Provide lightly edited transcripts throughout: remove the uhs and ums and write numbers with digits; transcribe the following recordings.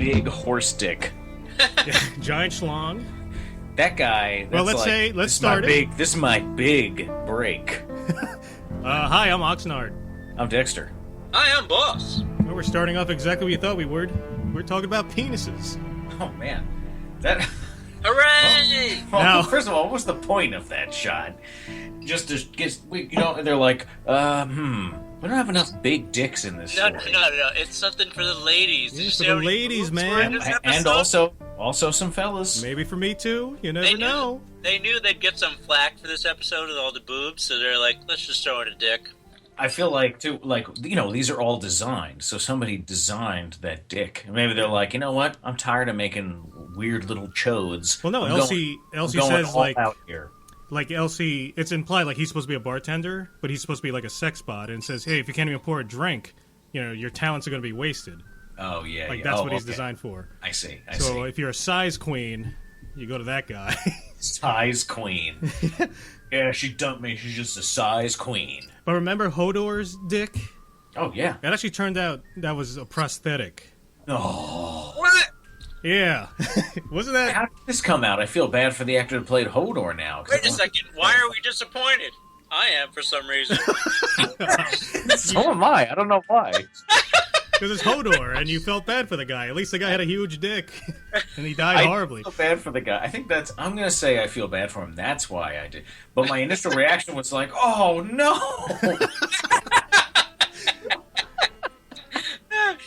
big horse dick. Giant schlong. That guy. Well, let's start it. This is my big break. Hi, I'm Oxnard. I'm Dexter. Hi, I'm Boss. Well, we're starting off exactly what you thought we would. We're talking about penises. Oh man, that. Hooray! Well, Now- first of all, what was the point of that shot? Just to get, they're like, we don't have enough big dicks in this No, story. no. It's something for the ladies. Did Yeah, you for see the how many ladies, boobs were man. in this And episode? also some fellas. Maybe for me too. You never know. They knew they'd get some flack for this episode with all the boobs, so they're like, let's just throw in a dick. I feel like, too, these are all designed. So somebody designed that dick. Maybe they're like, you know what? I'm tired of making weird little chodes. Well, no, I'm Elsie going says, all out here. like Elsie, it's implied like he's supposed to be a bartender, but he's supposed to be like a sex bot, and says, hey, if you can't even pour a drink, your talents are going to be wasted. Oh, yeah. Like, yeah. that's Oh, what he's okay. designed for. I see. So if you're a size queen, you go to that guy. Size queen. Yeah, she dumped me. She's just a size queen. But remember Hodor's dick? Oh, yeah. That actually turned out that was a prosthetic. Oh. What? Yeah. Wasn't that... How did this come out? I feel bad for the actor who played Hodor now. Wait a second. Why are we disappointed? I am, for some reason. So am I. I don't know why. Because it's Hodor, and you felt bad for the guy. At least the guy had a huge dick, and he died horribly. I feel bad for the guy. I think I'm going to say I feel bad for him. That's why I did. But my initial reaction was like, oh, no.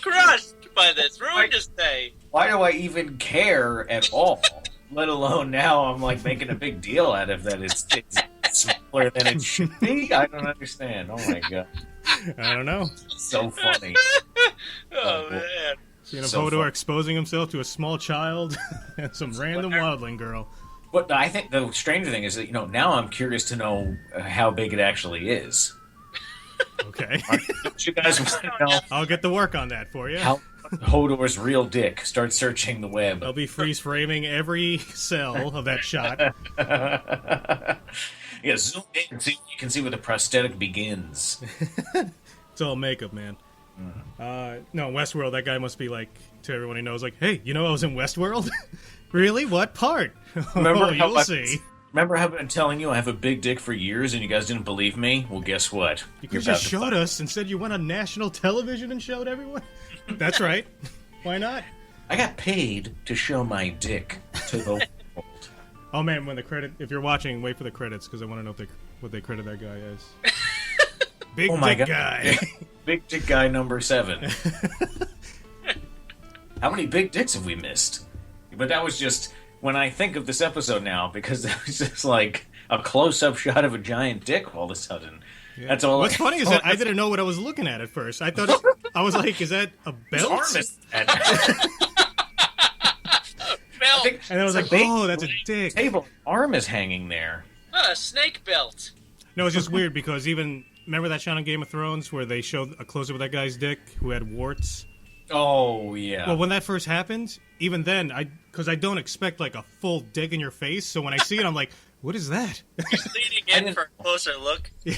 Crushed by this. Ruined his day. Why do I even care at all? Let alone now I'm like making a big deal out of that. It's smaller than it should be. I don't understand. Oh, my God. I don't know. So funny. Oh, man. Seeing a So Hodor fun. exposing himself to a small child and some random wildling girl. But I think the stranger thing is that, now I'm curious to know how big it actually is. Okay. Don't you guys want to know I'll get to work on that for you. how Hodor's real dick? Start searching the web. I'll be freeze framing every cell of that shot. Yeah, zoom in so you can see where the prosthetic begins. It's all makeup, man. No, Westworld, that guy must be like, to everyone he knows, like, hey, I was in Westworld? Really? What part? Remember how You'll see. Remember how I've been telling you I have a big dick for years and you guys didn't believe me? Well, guess what? Because you showed us and said you went on national television and showed everyone? That's right. Why not? I got paid to show my dick to the world. Oh man, if you're watching, wait for the credits because I want to know what they credit that guy as. Big Oh my dick God. guy. Big dick guy number 7. How many big dicks have we missed? But that was just when I think of this episode now, because it was just like a close-up shot of a giant dick all of a sudden. Yeah. That's all. What's funny is that I didn't know what I was looking at first. I thought I was like, "Is that a His belt?" arm is dead. Belt. And I was like, "Oh, that's a dick." Table arm is hanging there. A snake belt. No, it's just weird because remember that shot on Game of Thrones where they showed a close-up of that guy's dick who had warts. Oh yeah. Well, when that first happened, even then, because I don't expect like a full dick in your face, so when I see it, I'm like, "What is that?" He's leaning in for a closer look. I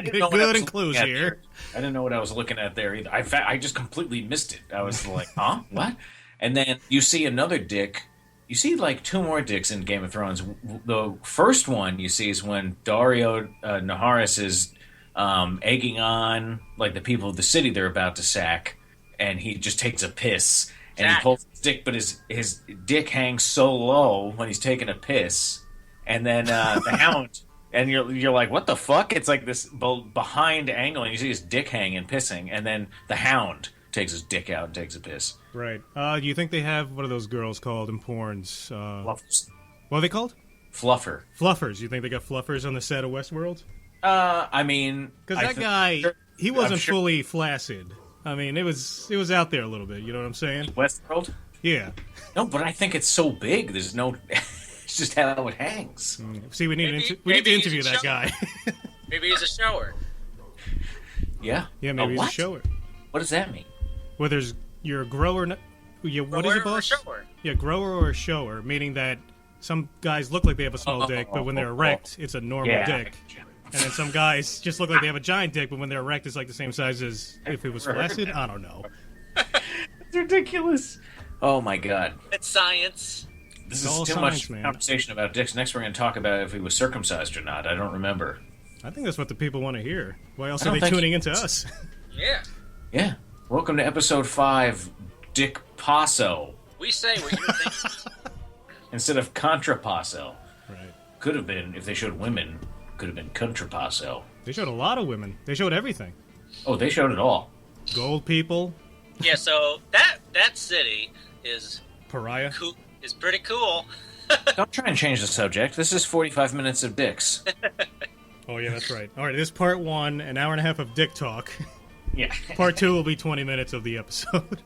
didn't know what I Good was and close looking at here. there. I didn't know what I was looking at there either. I just completely missed it. I was like, huh? What? And then you see another dick. You see like 2 more dicks in Game of Thrones. The first one you see is when Dario Naharis is egging on like the people of the city they're about to sack, and he just takes a piss. And he pulls his dick, but his dick hangs so low when he's taking a piss. And then the Hound... And you're like, what the fuck? It's like this behind angle, and you see his dick hanging, pissing, and then the Hound takes his dick out and takes a piss. Right. Do you think they have what are those girls called in porns? Fluffers. What are they called? Fluffer. Fluffers. You think they got fluffers on the set of Westworld? I mean... Because that guy, he wasn't fully flaccid. I mean, it was out there a little bit, you know what I'm saying? Westworld? Yeah. No, but I think it's so big, there's no... It's just how it hangs. See, we need to interview that guy. Maybe he's a shower. Yeah? Yeah, maybe he's a what? shower. What does that mean? Whether you're a grower... what is it, boss? Shower. Yeah, grower or a shower, meaning that some guys look like they have a small dick, but when they're erect, it's a normal dick. And then some guys just look like they have a giant dick, but when they're erect, it's like the same size as if it was flaccid. I don't know. It's ridiculous. Oh my god. It's science. This It's all is too science, much man. conversation about dicks. Next we're going to talk about if he was circumcised or not. I don't remember. I think that's what the people want to hear. Why else I are don't they think tuning he into is. us? Yeah. Yeah. Welcome to episode 5, Dick Passo. We say what you think. Instead of Contrapasso. Right. Could have been, if they showed women, could have been Contrapasso. They showed a lot of women. They showed everything. Oh, they showed it all. Gold people, Yeah, so that city is Pariah. is pretty cool. Don't try and change the subject. This is 45 minutes of dicks. Oh yeah, that's right. All right, this is part 1, an hour and a half of dick talk. Yeah. Part 2 will be 20 minutes of the episode.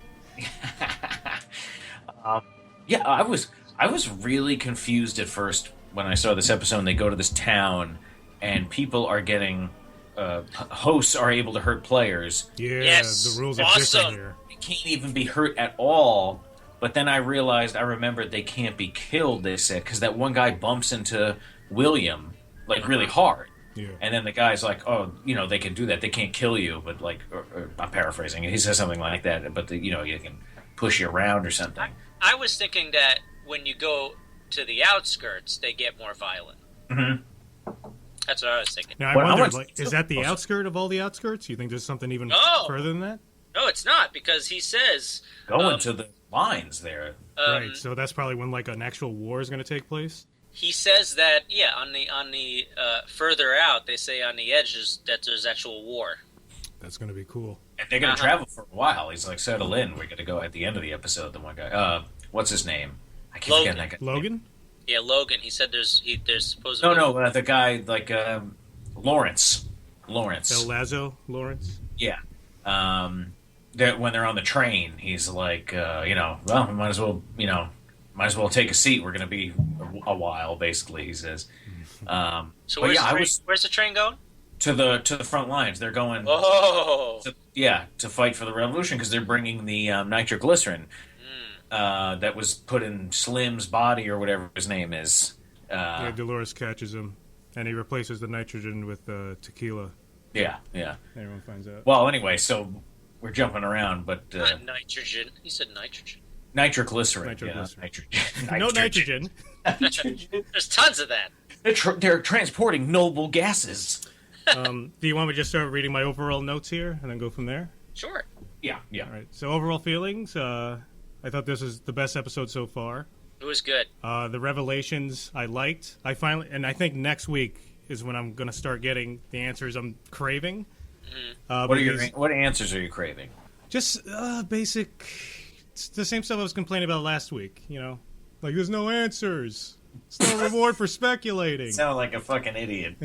Yeah, I was really confused at first when I saw this episode and they go to this town and people are getting hosts are able to hurt players. Yeah, Yes, the rules are awesome. different here. They can't even be hurt at all. But then I remembered they can't be killed, they said, because that one guy bumps into William, like, really hard. Yeah. And then the guy's like, oh, they can do that. They can't kill you, but, like, or I'm paraphrasing. He says something like that, but, you can push you around or something. I was thinking that when you go to the outskirts, they get more violent. Mm-hmm. That's what I was thinking. Now I Well, I wondered, want- is that the outskirt of all the outskirts? You think there's something even No. further than that? No, it's not, because he says... Going to the lines there. Right. So that's probably when like an actual war is going to take place. He says that, yeah, on the further out, they say on the edges that there's actual war. That's going to be cool. And they're going to travel for a while. He's like, settle in. We're going to go at the end of the episode. The one guy. What's his name? I keep Logan. forgetting that guy. Logan? Yeah, Logan. He said there's supposedly... No, the guy, like, Lawrence. El Lazo, Lawrence? Yeah. When they're on the train, he's like, well, might as well take a seat. We're going to be a while, basically, he says. So but where's the train going? to the front lines. They're going, Oh! to fight for the revolution because they're bringing the nitroglycerin that was put in Slim's body or whatever his name is. Yeah, Dolores catches him, and he replaces the nitrogen with tequila. Yeah. Everyone finds out. Well, anyway, so we're jumping around, but Not nitrogen. He said nitrogen. nitroglycerin. Nitroglycerin. Yeah, No nitrogen. There's tons of that. They're transporting noble gases. Do you want me to just start reading my overall notes here and then go from there? Sure. Yeah. All right. So overall feelings, I thought this was the best episode so far. It was good. The revelations I liked. I think next week is when I'm going to start getting the answers I'm craving. What answers are you craving? Just basic. It's the same stuff I was complaining about last week. Like there's no answers. It's no reward for speculating. Sound like a fucking idiot.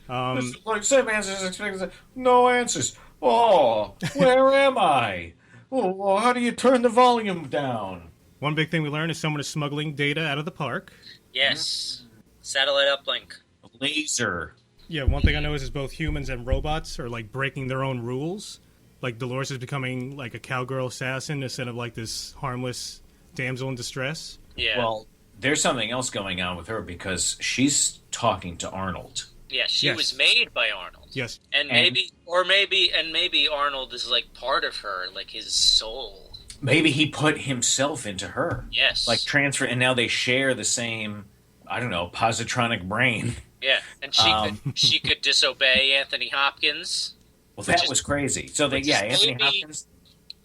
Like same answers expected. No answers. Oh, where am I? Oh, how do you turn the volume down? One big thing we learned is someone is smuggling data out of the park. Yes. Satellite uplink. Laser. Yeah, one thing I know is both humans and robots are like breaking their own rules. Like Dolores is becoming like a cowgirl assassin instead of like this harmless damsel in distress. Yeah. Well, there's something else going on with her because she's talking to Arnold. Yeah, she Yes. was made by Arnold. Yes. And maybe Arnold is like part of her, like his soul. Maybe he put himself into her. Yes. Like transfer, and now they share the same, I don't know, positronic brain. Yeah, and she could disobey Anthony Hopkins. Well, that was crazy. So Anthony Hopkins.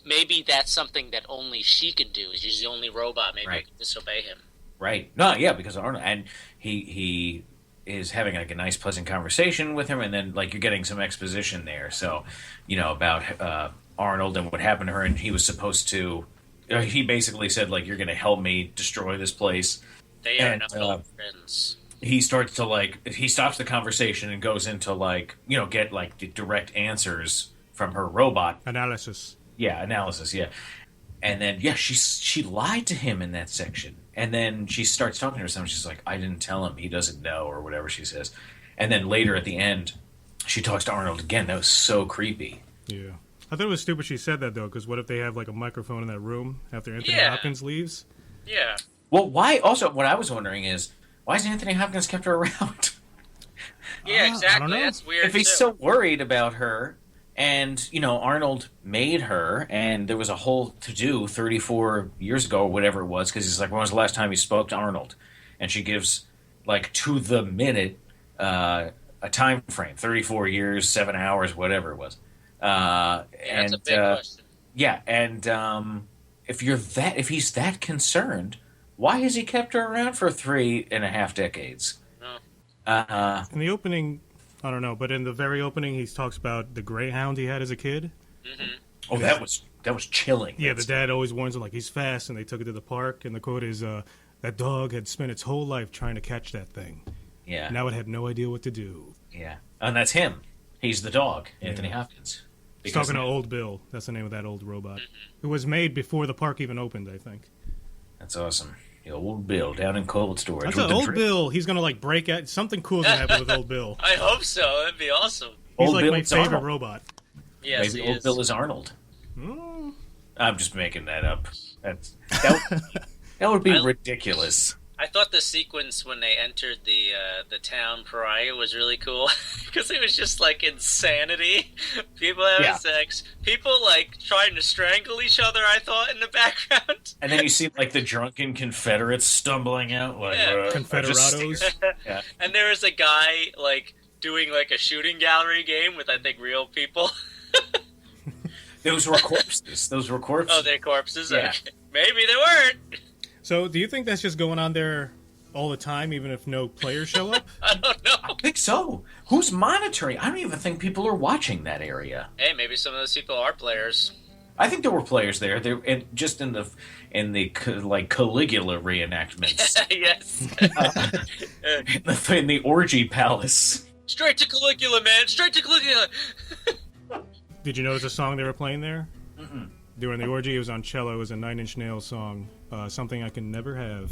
Maybe that's something that only she can do. She's the only robot. Maybe Right. you can disobey him. Right. No, yeah, because Arnold, and he is having like a nice, pleasant conversation with him, and then like you're getting some exposition there. So, about Arnold and what happened to her, and he was supposed to. He basically said like, "You're going to help me destroy this place." They are And, not old friends. He starts to he stops the conversation and goes into get like the direct answers from her robot. Analysis. Yeah, analysis. Yeah, and then she lied to him in that section, and then she starts talking to her son. She's like, "I didn't tell him. He doesn't know," or whatever she says. And then later at the end, she talks to Arnold again. That was so creepy. Yeah. I thought it was stupid she said that though, because what if they have like a microphone in that room after Anthony Yeah. Hopkins leaves? Yeah. Well, why? Also, what I was wondering is, why has Anthony Hopkins kept her around? Yeah, I exactly. don't know. That's weird. If he's too. so worried about her, And, Arnold made her, and there was a whole to-do 34 years ago, or whatever it was, because he's like, when was the last time you spoke to Arnold? And she gives, like, to the minute, a time frame, 34 years, 7 hours, whatever it was. That's a big question. Yeah, and if he's that concerned, why has he kept her around for 3.5 decades? No. In the opening, I don't know, but in the very opening, he talks about the greyhound he had as a kid. Mm-hmm. Oh, that was chilling. Yeah, the dad always warns him, like, he's fast, and they took it to the park, and the quote is, that dog had spent its whole life trying to catch that thing. Yeah. Now it had no idea what to do. Yeah. And that's him. He's the dog, Anthony Hopkins. He's talking to Old Bill. That's the name of that old robot. It was made before the park even opened, I think. That's awesome. The Old Bill down in cold storage. That's an Old Bill. He's going to, like, break out. Something cool's going to happen with Old Bill. I hope so. That'd be awesome. He's Old like Bill my is favorite Arnold. robot. Yes, Maybe he Old is. Bill is Arnold. Mm. I'm just making that up. That would be ridiculous. I thought the sequence when they entered the town Pariah was really cool because it was just like insanity. People having sex, people like trying to strangle each other. I thought in the background, And then you see like the drunken Confederates stumbling out, like Confederados. Yeah. and there was a guy like doing like a shooting gallery game with I think real people. Those were corpses. Oh, they're corpses. Yeah. Okay. Maybe they weren't. So, do you think that's just going on there all the time, even if no players show up? I don't know. I think so. Who's monitoring? I don't even think people are watching that area. Hey, maybe some of those people are players. I think there were players there. Just in the like Caligula reenactments Yes. in the orgy palace. Straight to Caligula, man. Straight to Caligula. Did you notice the song they were playing there? Mm-mm. During the orgy, it was on cello. It was a Nine Inch Nails song, Something I Can Never Have.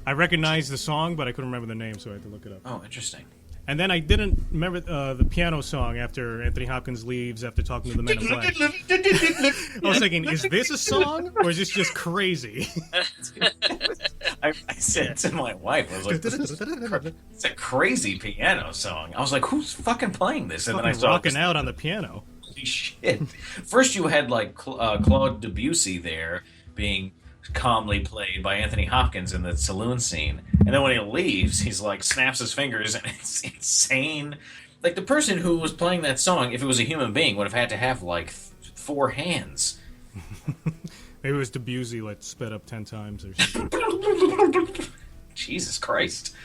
I recognized the song, but I couldn't remember the name, so I had to look it up. Oh, interesting. And then I didn't remember the piano song after Anthony Hopkins leaves after talking to the Men in Black. I was thinking, is this a song, or is this just crazy? I said to my wife, I was like, it's a crazy piano song. I was like, who's fucking playing this? And then I saw rocking out on the piano. Holy shit. First you had like Claude Debussy there being calmly played by Anthony Hopkins in the saloon scene. And then when he leaves, he's like snaps his fingers and it's insane. Like the person who was playing that song, if it was a human being, would have had to have like 4 hands. Maybe it was Debussy like sped up 10 times or something. Jesus Christ.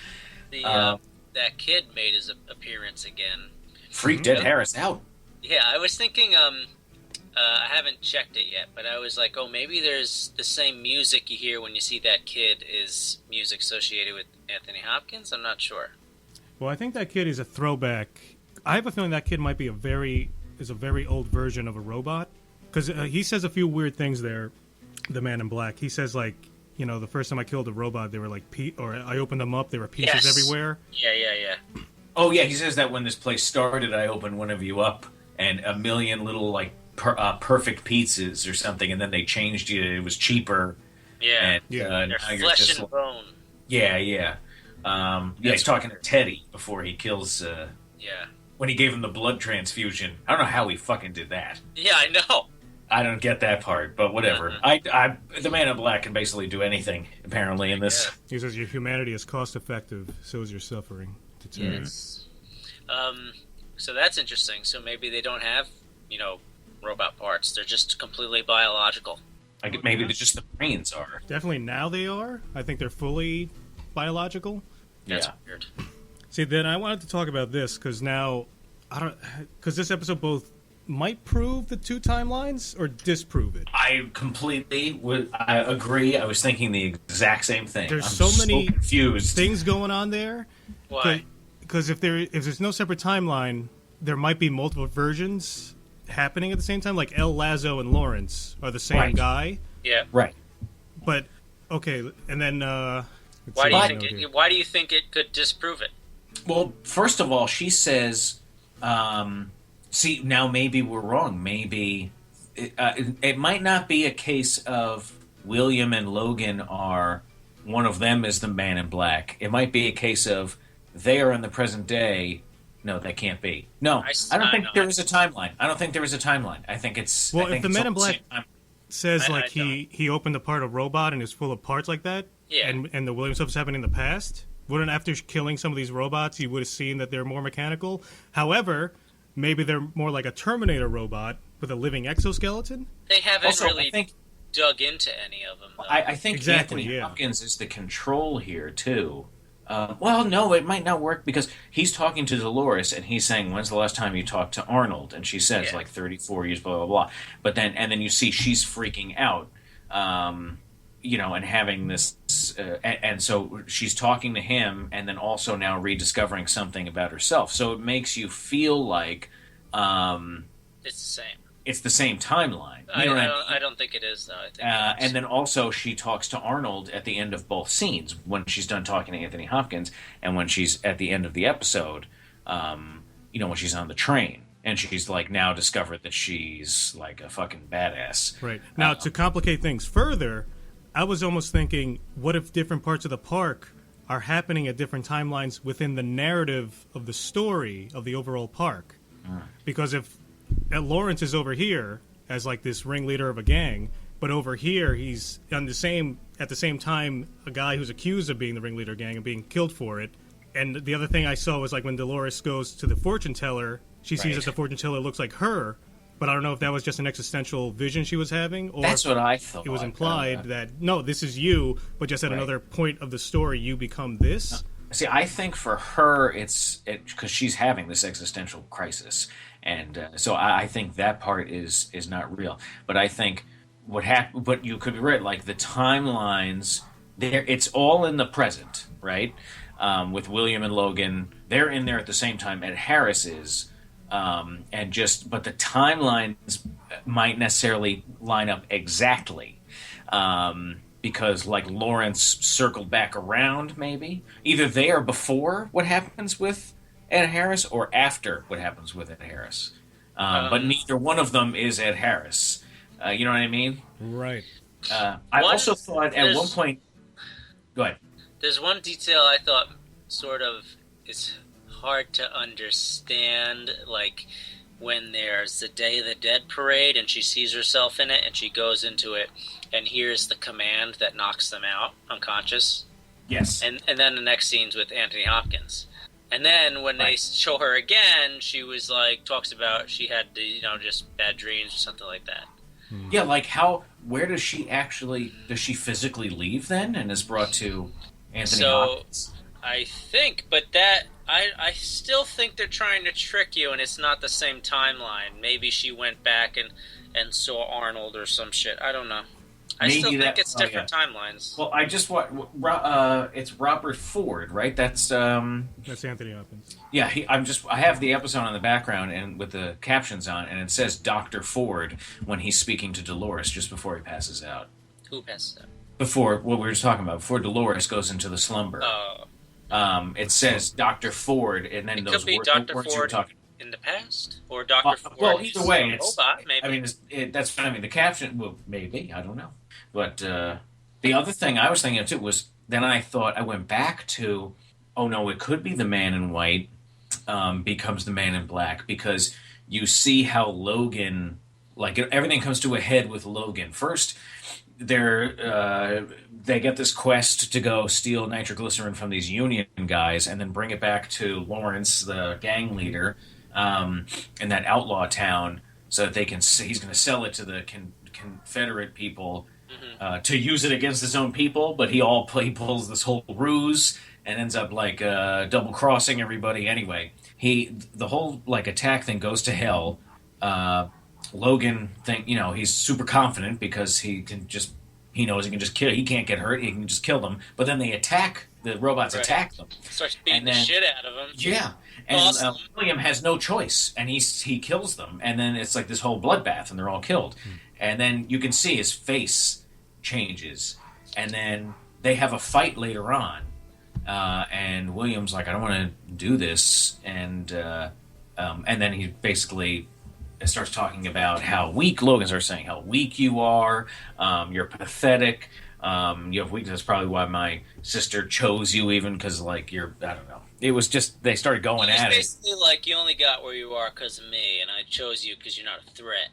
That kid made his appearance again. Freak Dead Harris out. Yeah, I was thinking, I haven't checked it yet, but I was like, oh, maybe there's the same music you hear when you see that kid is music associated with Anthony Hopkins? I'm not sure. Well, I think that kid is a throwback. I have a feeling that kid might be a very old version of a robot. Because he says a few weird things there, the Man in Black. He says, like, the first time I killed a robot, they were like, or I opened them up, there were pieces everywhere. Yeah. Oh, yeah, he says that when this place started, I opened one of you up, and a million little, like, perfect pizzas or something, and then they changed it. It was cheaper. Yeah. And, They're now you're flesh just and bone. Yeah. He's talking to Teddy before he kills... When he gave him the blood transfusion. I don't know how he fucking did that. Yeah, I know. I don't get that part, but whatever. The Man in Black can basically do anything, apparently, in this. He says your humanity is cost-effective, so is your suffering. Yes. So that's interesting. So maybe they don't have, robot parts. They're just completely biological. Like maybe just the brains are. Definitely now they are. I think they're fully biological. That's weird. See, then I wanted to talk about this because now, because this episode both might prove the 2 timelines or disprove it. I completely I agree. I was thinking the exact same thing. There's I'm so many confused things going on there. Why? Because if there's no separate timeline, there might be multiple versions happening at the same time. Like Lazo and Lawrence are the same guy. Yeah. Right. But okay, and then why do you think it could disprove it? Well, first of all, she says, see, now maybe we're wrong. Maybe it might not be a case of William and Logan are, one of them is the Man in Black. It might be a case of they are in the present day, No, that can't be. No, I don't think there is a timeline. I don't think there is a timeline. I think it's... Well, I think if the it's Man in all the Black same time. says like he opened apart a robot and is full of parts like that, Yeah. and the William stuff is happening in the past, wouldn't after killing some of these robots, you would have seen that they're more mechanical? However, maybe they're more like a Terminator robot with a living exoskeleton? They haven't Also, really I think, dug into any of them, though. I think Exactly, Anthony yeah. Hopkins is the control here, too. Well, no, it might not work because he's talking to Dolores and he's saying, when's the last time you talked to Arnold? And she says, like, 34 years, blah, blah, blah. But then, and then you see she's freaking out, and having this, and so she's talking to him and then also now rediscovering something about herself. So it makes you feel like It's the same. it's the same timeline. You know what I mean? I don't think it is, though. I think And then also she talks to Arnold at the end of both scenes, when she's done talking to Anthony Hopkins and when she's at the end of the episode, when she's on the train. And she's, like, now discovered that she's, like, a fucking badass. Right. Now, to complicate things further, I was almost thinking, what if different parts of the park are happening at different timelines within the narrative of the story of the overall park? Because if Lawrence is over here as like this ringleader of a gang, but over here he's at the same time a guy who's accused of being the ringleader gang and being killed for it. And the other thing I saw was like when Dolores goes to the fortune teller, she sees that the fortune teller looks like her, but I don't know if that was just an existential vision she was having, or That's what I thought. it was implied that no, this is you, but just at another point of the story you become this. See, I think for her, it's because she's having this existential crisis, and so I think that part is not real. But I think but you could be right. Like the timelines, it's all in the present, right? With William and Logan, they're in there at the same time. And Harris is, but the timelines might necessarily line up exactly. Because, like, Lawrence circled back around, maybe. Either there before what happens with Ed Harris or after what happens with Ed Harris. But neither one of them is Ed Harris. You know what I mean? Right. I also thought at one point... Go ahead. There's one detail I thought sort of is hard to understand, like when there's the Day of the Dead parade and she sees herself in it and she goes into it and hears the command that knocks them out unconscious. Yes. And then the next scene's with Anthony Hopkins. And then when they show her again, she was like, talks about she had, just bad dreams or something like that. Yeah, like where does she physically leave then and is brought to Anthony Hopkins? I think, but that, I still think they're trying to trick you and it's not the same timeline. Maybe she went back and saw Arnold or some shit. I don't know. I still think it's different timelines. Well, I just it's Robert Ford, right? That's Anthony Hopkins. Yeah, I have the episode on the background and with the captions on, and it says Dr. Ford when he's speaking to Dolores just before he passes out. Who passes out? Before what we were just talking about, before Dolores goes into the slumber. It says Dr. Ford, and then those words you were talking. In the past, or Dr. Ford? Well, either way, it's robot, maybe. I mean, that's what I mean. The caption, well, maybe I don't know. But the other thing I was thinking of too was then I went back to, oh no, it could be the Man in White becomes the Man in Black because you see how Logan, like everything comes to a head with Logan. First, they get this quest to go steal nitroglycerin from these Union guys and then bring it back to Lawrence, the gang leader, in that outlaw town, so that he's going to sell it to the Confederate people to use it against his own people. But he pulls this whole ruse and ends up like double crossing everybody. Anyway, the whole like attack thing goes to hell. Logan he's super confident because he knows he can just kill. He can't get hurt. He can just kill them. But then the robots attack them. Starts beating the shit out of them. Yeah. And William has no choice, and he kills them. And then it's like this whole bloodbath, and they're all killed. And then you can see his face changes. And then they have a fight later on. And William's like, I don't want to do this. And then he basically starts talking about how weak, Logan starts saying how weak you are. You're pathetic. You have weakness. That's probably why my sister chose you, even because, like, I don't know. It was just they started going at it. Basically like, you only got where you are because of me, and I chose you because you're not a threat.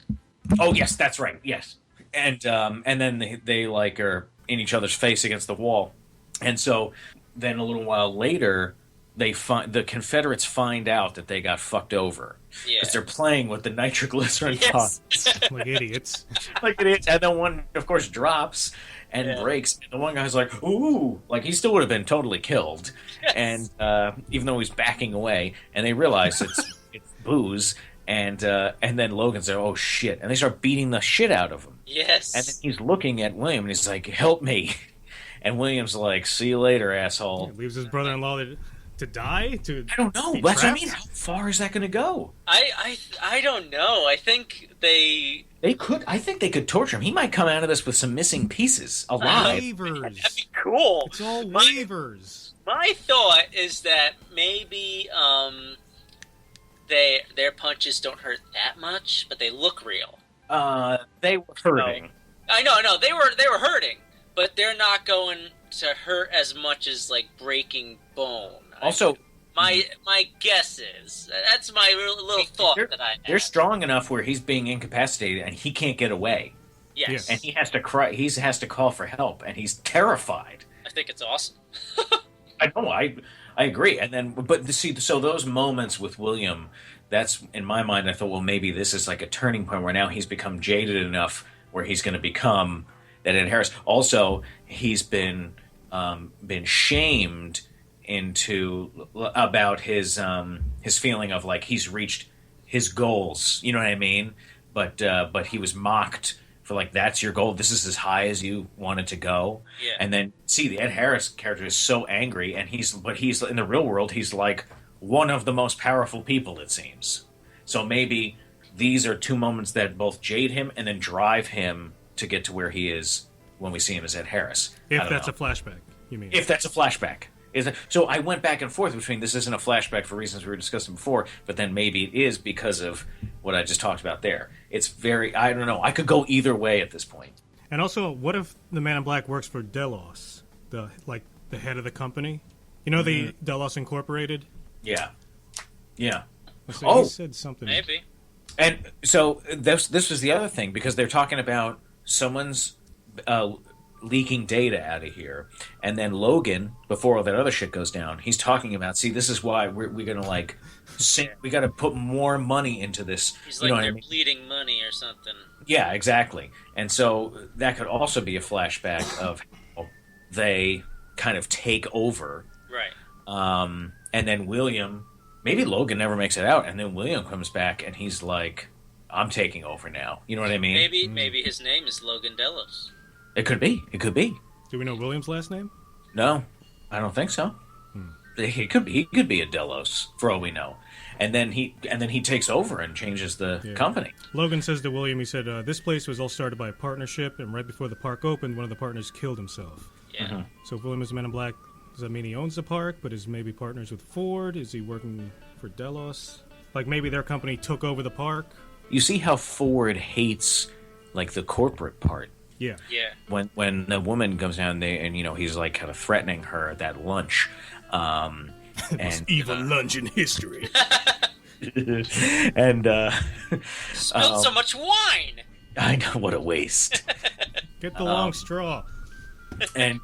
Oh yes, that's right. Yes, and then they like are in each other's face against the wall, and so then a little while later, the Confederates find out that they got fucked over because they're playing with the nitroglycerin pots like idiots. Like idiots, and then one, of course, drops and breaks, and the one guy's like, "Ooh!" Like he still would have been totally killed, and even though he's backing away, and they realize it's booze. And then Logan said, "Oh shit!" And they start beating the shit out of him. Yes. And then he's looking at William, and he's like, "Help me!" And William's like, "See you later, asshole." He leaves his brother-in-law to die. I don't know. That's what I mean. How far is that going to go? I don't know. I think they could. I think they could torture him. He might come out of this with some missing pieces alive. Waivers. That'd be cool. It's all waivers. My thought is that maybe their punches don't hurt that much, but they look real. They were hurting. I know, they were hurting, but they're not going to hurt as much as like breaking bone. Also, my guess is that's my little thought that I had. They're strong enough where he's being incapacitated and he can't get away. Yes, and he has to cry. He has to call for help, and he's terrified. I think it's awesome. I know. I agree. And then, but see, so those moments with William, that's in my mind. I thought, well, maybe this is like a turning point where now he's become jaded enough where he's going to become that Ed Harris. Also, he's been shamed into about his feeling of like he's reached his goals. You know what I mean? But he was mocked for like, that's your goal. This is as high as you wanted to go. Yeah. And then see the Ed Harris character is so angry, and he's in the real world, he's like one of the most powerful people, it seems. So maybe these are two moments that both jade him and then drive him to get to where he is when we see him as Ed Harris. If that's a flashback, you mean? If that's a flashback. So I went back and forth between this isn't a flashback for reasons we were discussing before, but then maybe it is because of what I just talked about there. It's very, I don't know. I could go either way at this point. And also, what if the Man in Black works for Delos, the head of the company? You know, the Delos Incorporated? Yeah. Yeah. So he said something. Maybe. And so this was the other thing, because they're talking about someone's leaking data out of here, and then Logan, before all that other shit goes down, he's talking about, see, this is why we're going to like we got to put more money into this. He's like, they're bleeding money or something. Yeah, exactly. And so that could also be a flashback of how they kind of take over. Right. And then William, maybe Logan never makes it out, and then William comes back and he's like, I'm taking over now. You know what I mean? Maybe his name is Logan Delos. It could be. It could be. Do we know William's last name? No, I don't think so. He could be. He could be a Delos, for all we know. And then he takes over and changes the company. Logan says to William, he said, this place was all started by a partnership, and right before the park opened, one of the partners killed himself. Yeah. Mm-hmm. So if William is Men in Black, does that mean he owns the park, but is maybe partners with Ford? Is he working for Delos? Like maybe their company took over the park? You see how Ford hates like the corporate part. Yeah. Yeah. When the woman comes down there and he's like kind of threatening her at that lunch. Most evil lunch in history. And spilled so much wine. I know, what a waste. Get the long straw. And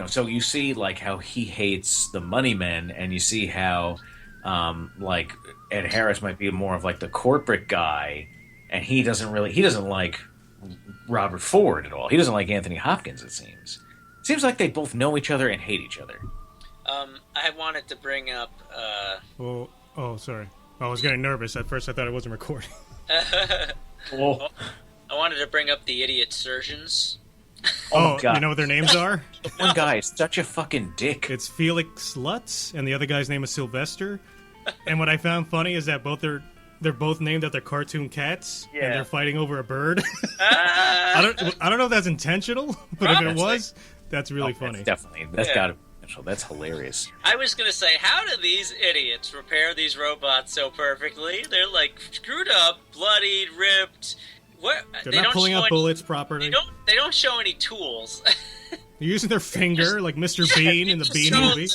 so you see like how he hates the money men, and you see how like Ed Harris might be more of like the corporate guy, and he doesn't like Robert Ford at all. He doesn't like Anthony Hopkins, it seems. Seems like they both know each other and hate each other. I wanted to bring up Oh, sorry. I was getting nervous. At first I thought I wasn't recording. Oh. I wanted to bring up the idiot surgeons. Oh, God. You know what their names are? One guy is such a fucking dick. It's Felix Lutz, and the other guy's name is Sylvester. And what I found funny is that they're both named after cartoon cats, and they're fighting over a bird. I don't know if that's intentional, but if it was, that's really funny. That's gotta be intentional. That's hilarious. I was gonna say, how do these idiots repair these robots so perfectly? They're like screwed up, bloodied, ripped. They're not pulling out bullets properly. They don't show any tools. They're using their finger, like Mr. Bean in the Bean movie.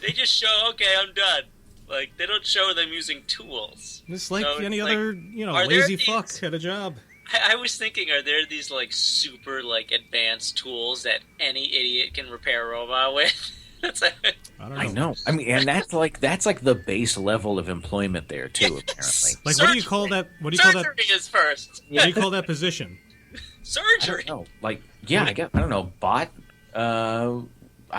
They just show, okay, I'm done. Like, they don't show them using tools. It's like So any it's other, lazy fuck at a job. I was thinking, are there these, like, super, like, advanced tools that any idiot can repair a robot with? I don't know. I know. I mean, and that's like the base level of employment there too. Apparently, Like, Surgery. what do you call that? What do you call that? Surgery is first. What do you call that position? I Surgery. don't know. Like, yeah, I guess I don't know. Bot. I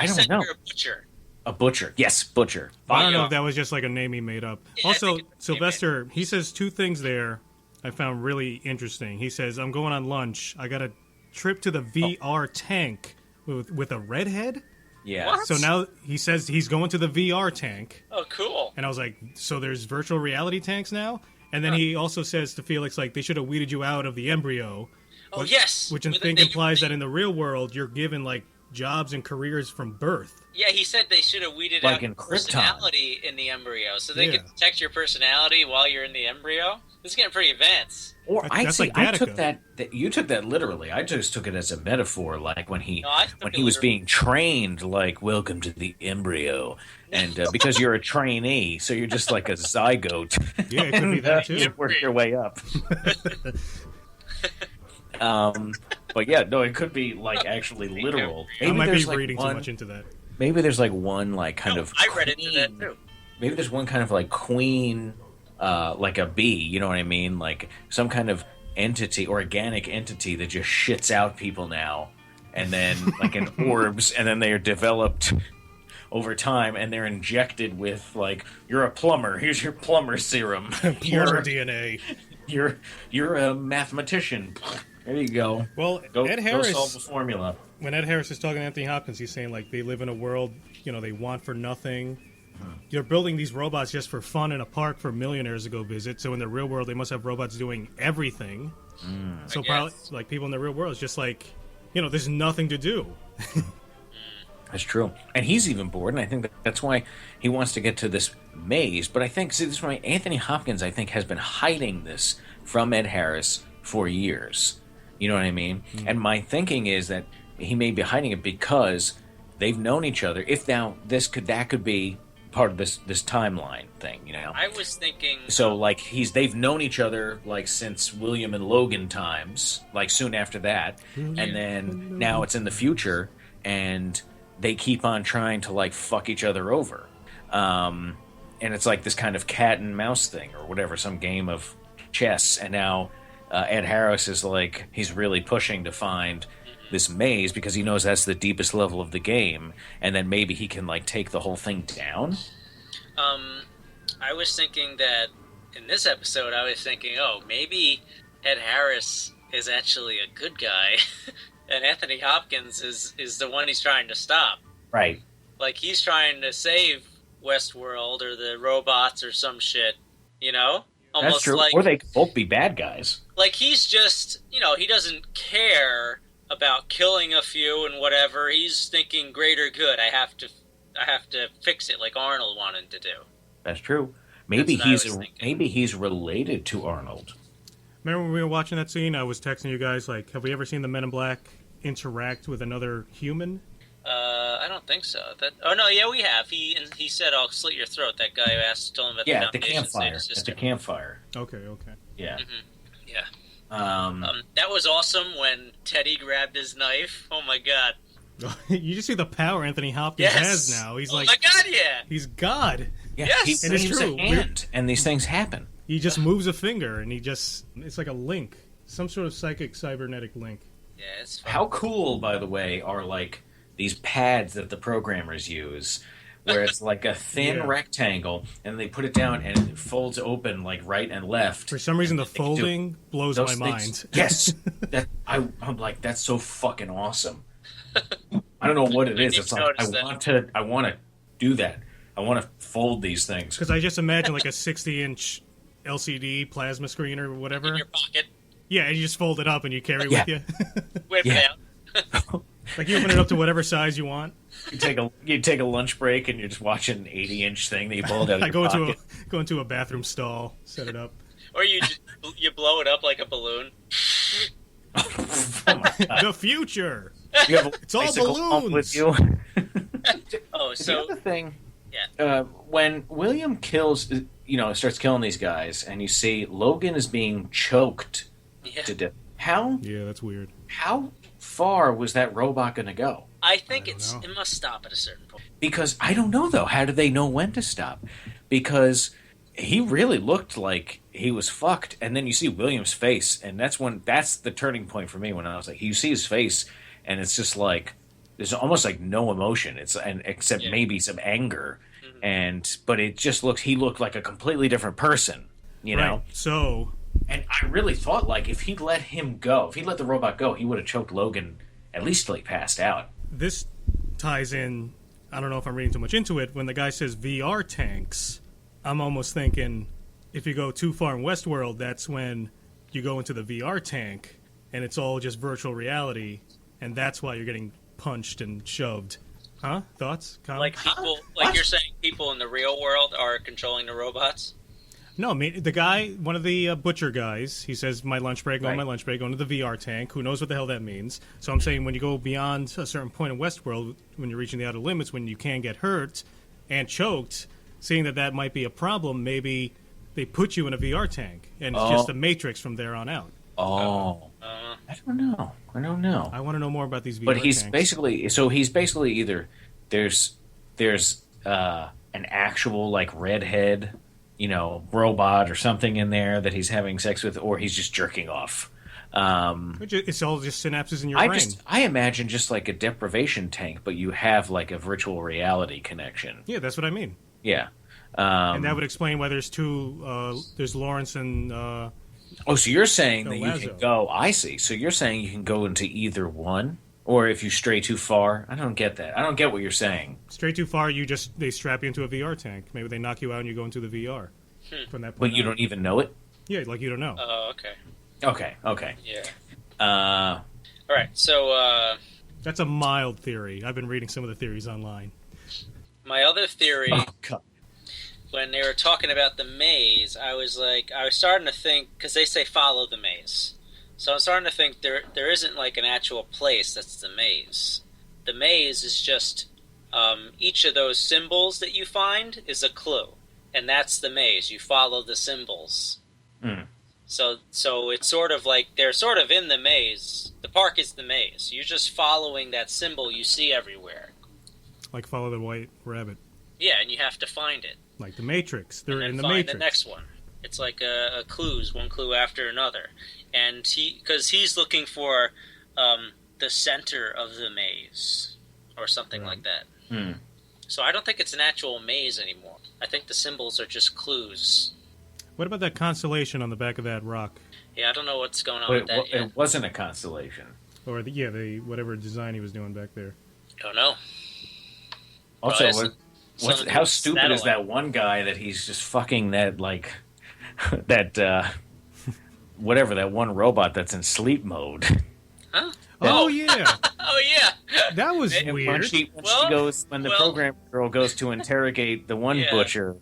don't know. You're a butcher. A butcher. Yes, butcher. I don't know if that was just like a name he made up. Yeah, I Also, think it's Sylvester, he says two things there I found really interesting. He says, I'm going on lunch. I got a trip to the VR tank with a redhead. Yeah. What? So now he says he's going to the VR tank. Oh, cool. And I was like, so there's virtual reality tanks now? And then he also says to Felix, like, they should have weeded you out of the embryo. Oh, yes. Which I With think the- implies that in the real world, you're given, like, jobs and careers from birth. Yeah, he said they should have weeded Like out in your Krypton. personality in the embryo, so they Yeah. can detect your personality while you're in the embryo. This is getting pretty advanced. Or I That's see. like I took Gattaca. that. You took that literally. I just took it as a metaphor, like when he No, I took when it he was literally. being trained, like "Welcome to the embryo," and because you're a trainee, so you're just like a zygote. Yeah, it could be that, too. You work your way up. But yeah, no, it could be like actually literal. I might be there's, like, reading too one- much into that. Maybe there's like one like kind No, of. I read into that queen- too. Maybe there's one kind of like queen, like a bee. You know what I mean? Like some kind of entity, organic entity that just shits out people now, and then like in orbs, and then they are developed over time, and they're injected with like, you're a plumber. Here's your plumber serum. Plumber you're, DNA. you're a mathematician. There you go. Well, Go, Ed go Harris, solve the formula. when Ed Harris is talking to Anthony Hopkins, he's saying, like, they live in a world, they want for nothing. They're building these robots just for fun in a park for millionaires to go visit. So in the real world, they must have robots doing everything. So I probably, guess. like, people in the real world, it's just like, there's nothing to do. That's true. And he's even bored, and I think that's why he wants to get to this maze. But I think, see, this is why Anthony Hopkins, I think, has been hiding this from Ed Harris for years. You know what I mean? And my thinking is that he may be hiding it because they've known each other. If now that could be part of this timeline thing, I was thinking. So like they've known each other like since William and Logan times, like soon after that, and then now it's in the future, and they keep on trying to like fuck each other over, and it's like this kind of cat and mouse thing or whatever, some game of chess, and now Ed Harris is like he's really pushing to find this maze because he knows that's the deepest level of the game, and then maybe he can like take the whole thing down. I was thinking that in this episode, I was thinking, oh, maybe Ed Harris is actually a good guy, and Anthony Hopkins is the one he's trying to stop. Right. Like, he's trying to save Westworld or the robots or some shit, Almost That's true. like, Or they could both be bad guys. like he's just, he doesn't care about killing a few and whatever. He's thinking greater good. I have to fix it like Arnold wanted to do. That's true. Maybe That's what I was thinking. he's related to Arnold. Remember when we were watching that scene, I was texting you guys, like, have we ever seen the Men in Black interact with another human? I don't think so. Oh no, yeah, we have. He said, "I'll slit your throat." That guy who told him about Yeah, the at the foundation saved campfire. his At sister. the campfire. Okay. Yeah. Yeah. Um, That was awesome when Teddy grabbed his knife. Oh my god. You just see the power Anthony Hopkins Yes. has now. He's oh like, my god, yeah. he's God. yeah, Yes! he And it's waves true. a hand, and these things happen. He just moves a finger, and it's like a link. Some sort of psychic cybernetic link. Yeah, it's fun. How cool, by the way, are like these pads that the programmers use, where it's like a thin Yeah. rectangle, and they put it down, and it folds open like right and left. For some reason, the They can do folding blows those my things. mind. Yes, I'm like, that's so fucking awesome. I don't know what it is. did It's like notice that. I want to do that. I want to fold these things. Because I just imagine like a 60-inch LCD plasma screen or whatever. In your pocket. Yeah, and you just fold it up and you carry Yeah. with you. Whip Yeah. it out. Like you open it up to whatever size you want. You take a lunch break, and you're just watching an 80-inch thing that you pulled out of I your go pocket. into a bathroom stall, set it up. Or you blow it up like a balloon. Oh my God. The future. You have a It's all bicycle pump balloons. with you. Oh, The so other thing, Yeah. When William kills, starts killing these guys, and you see Logan is being choked to death. Yeah, that's weird. How far was that robot going to go? I think I don't know. it must stop at a certain point. Because I don't know, though. How do they know when to stop? Because he really looked like he was fucked, and then you see William's face, and that's the turning point for me when I was like, you see his face, and it's just like there's almost like no emotion. Except maybe some anger, but it just he looked like a completely different person, you know. So, and I really thought like if he'd let the robot go, he would have choked Logan at least till he passed out. this ties in, I don't know if I'm reading too much into it, when the guy says VR tanks, I'm almost thinking if you go too far in Westworld, that's when you go into the VR tank and it's all just virtual reality, and that's why you're getting punched and shoved. Huh? Thoughts? Comments? You're saying people in the real world are controlling the robots? No, I mean, the guy, one of the butcher guys, he says, my lunch break, going to the VR tank. Who knows what the hell that means? So I'm saying when you go beyond a certain point in Westworld, when you're reaching the outer limits, when you can get hurt and choked, seeing that might be a problem, maybe they put you in a VR tank, and it's just a matrix from there on out. I don't know. I want to know more about these VR But he's tanks. basically either there's an actual like redhead, robot or something in there that he's having sex with, or he's just jerking off. It's all just synapses in your brain. I imagine just like a deprivation tank, but you have like a virtual reality connection. Yeah, that's what I mean. Yeah. And that would explain why there's two, there's Lawrence and... so you're saying that Lazo. you can go... I see. So you're saying you can go into either one? Or if you stray too far? I don't get that. I don't get what you're saying. Straight too far, they strap you into a VR tank. Maybe they knock you out and you go into the VR. From that point But you don't even know it? Yeah, like you don't know. Oh, okay. Okay. Yeah. Uh, All right, so That's a mild theory. I've been reading some of the theories online. my other theory, God. when they were talking about the maze, I was starting to think, because they say follow the maze. So I'm starting to think there isn't like an actual place that's the maze. The maze is just each of those symbols that you find is a clue. And that's the maze. You follow the symbols. So it's sort of like they're sort of in the maze. The park is the maze. You're just following that symbol you see everywhere. Like follow the white rabbit. Yeah, and you have to find it. Like the Matrix. They're in the find Matrix. the next one. It's like a clues, one clue after another. And because he's looking for the center of the maze or something like that. So I don't think it's an actual maze anymore. I think the symbols are just clues. What about that constellation on the back of that rock? Yeah, I don't know what's going on with that yet. It wasn't a constellation. Or the whatever design he was doing back there. Don't know. Also, how with stupid is satellite. that one guy that he's just fucking that, like, that, whatever, that one robot that's in sleep mode. Huh? Oh, yeah. Oh, yeah. That was And weird. when the program girl goes to interrogate the one Yeah. butcher.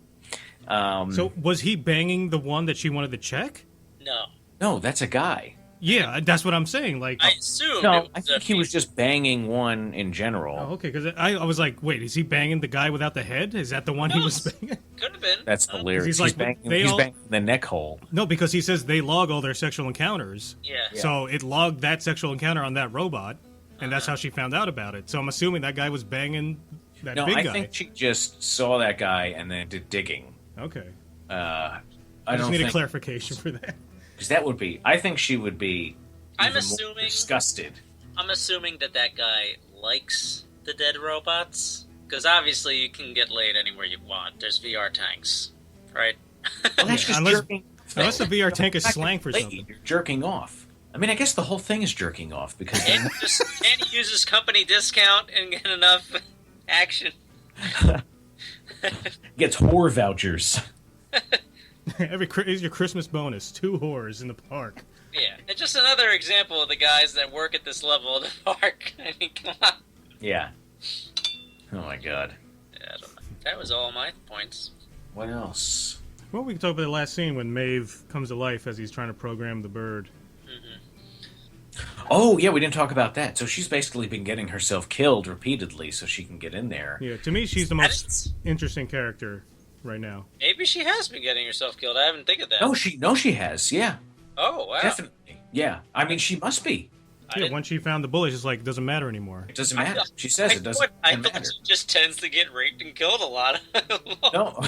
So was he banging the one that she wanted to check? No. No, that's a guy. Yeah, that's what I'm saying. Like, I assumed No, it I was think he was just banging one in general. oh, okay, because I was like, wait, is he banging the guy without the head? Is that the one he was banging? Could have been. That's hilarious. He's He's, like, banging, banging the neck hole. No, because he says they log all their sexual encounters. Yeah. So it logged that sexual encounter on that robot, and that's how she found out about it. So I'm assuming that guy was banging that No, big I guy. think she just saw that guy and then did digging. Okay. I I just don't need a think, clarification for that. because that would be. I think she would be. I'm even more assuming- disgusted. I'm assuming that guy likes the dead robots. Because obviously you can get laid anywhere you want. There's VR tanks. Right? Well, that's just Unless- jerking. Unless the VR tank is Not slang for laid, something. You're jerking off. I mean, I guess the whole thing is jerking off because Can't he use his company discount and get enough action? gets whore vouchers. Is your Christmas bonus. 2 whores in the park. Yeah. It's just another example of the guys that work at this level of the park. I mean, come on. Yeah. Oh my god. Yeah, I don't know. That was all my points. What else? Well, we can talk about the last scene when Maeve comes to life as he's trying to program the bird. Oh, yeah, we didn't talk about that. So she's basically been getting herself killed repeatedly so she can get in there. Yeah, to me, she's the most interesting character right now. Maybe she has been getting herself killed. I haven't think of that. No, she has. Yeah. Oh, wow. Definitely. Yeah. I mean, she must be. Yeah, once she found the bullet, it's like, doesn't matter anymore. It doesn't matter. She says it doesn't I matter. thought she just tends to get raped and killed a lot. No.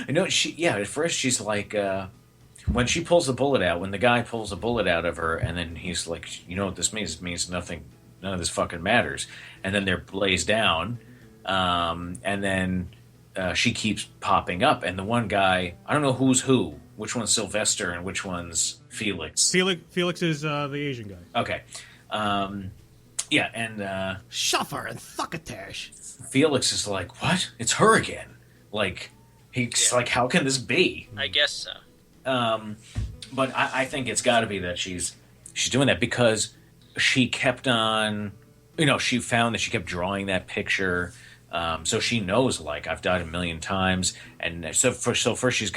I know at first she's like, when she pulls the bullet out, when the guy pulls the bullet out of her, and then he's like, you know what this means? It means nothing, none of this fucking matters. And then they're blazed down, and then she keeps popping up. And the one guy, I don't know who's who, which one's Sylvester and which one's Felix. Felix is the Asian guy. Okay. Yeah, and Shuffer and Thuckatash. Felix is like, what? It's her again. Like, he's like, how can this be? I guess so. But I think it's got to be that she's doing that because she kept on, she found that she kept drawing that picture, so she knows, like, I've died a million times, and so first she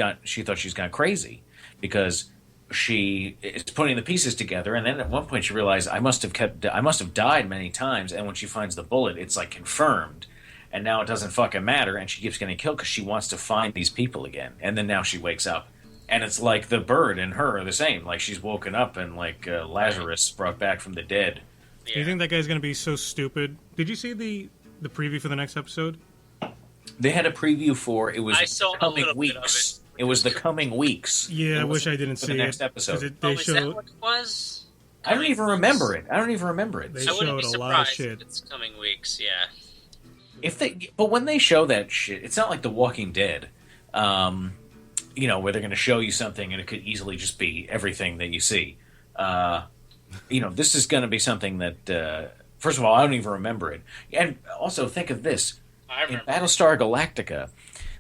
thought she's gone crazy because she is putting the pieces together, and then at one point she realized I must have died many times, and when she finds the bullet, it's like confirmed. And now it doesn't fucking matter, and she keeps getting killed because she wants to find these people again. And then now she wakes up. And it's like the bird and her are the same. Like, she's woken up and, like, Lazarus brought back from the dead. Yeah. Do you think that guy's going to be so stupid? Did you see the preview for the next episode? They had a preview for, it was I saw coming a little weeks. It was the coming weeks. Yeah, I wish I didn't for see the next it. episode. Is that what it was? I don't even remember it. They I wouldn't be showed a lot of surprised shit. if it's coming weeks, yeah. But when they show that shit, it's not like The Walking Dead, where they're going to show you something and it could easily just be everything that you see. This is going to be something that, first of all, I don't even remember it. And also, think of this. In Battlestar Galactica,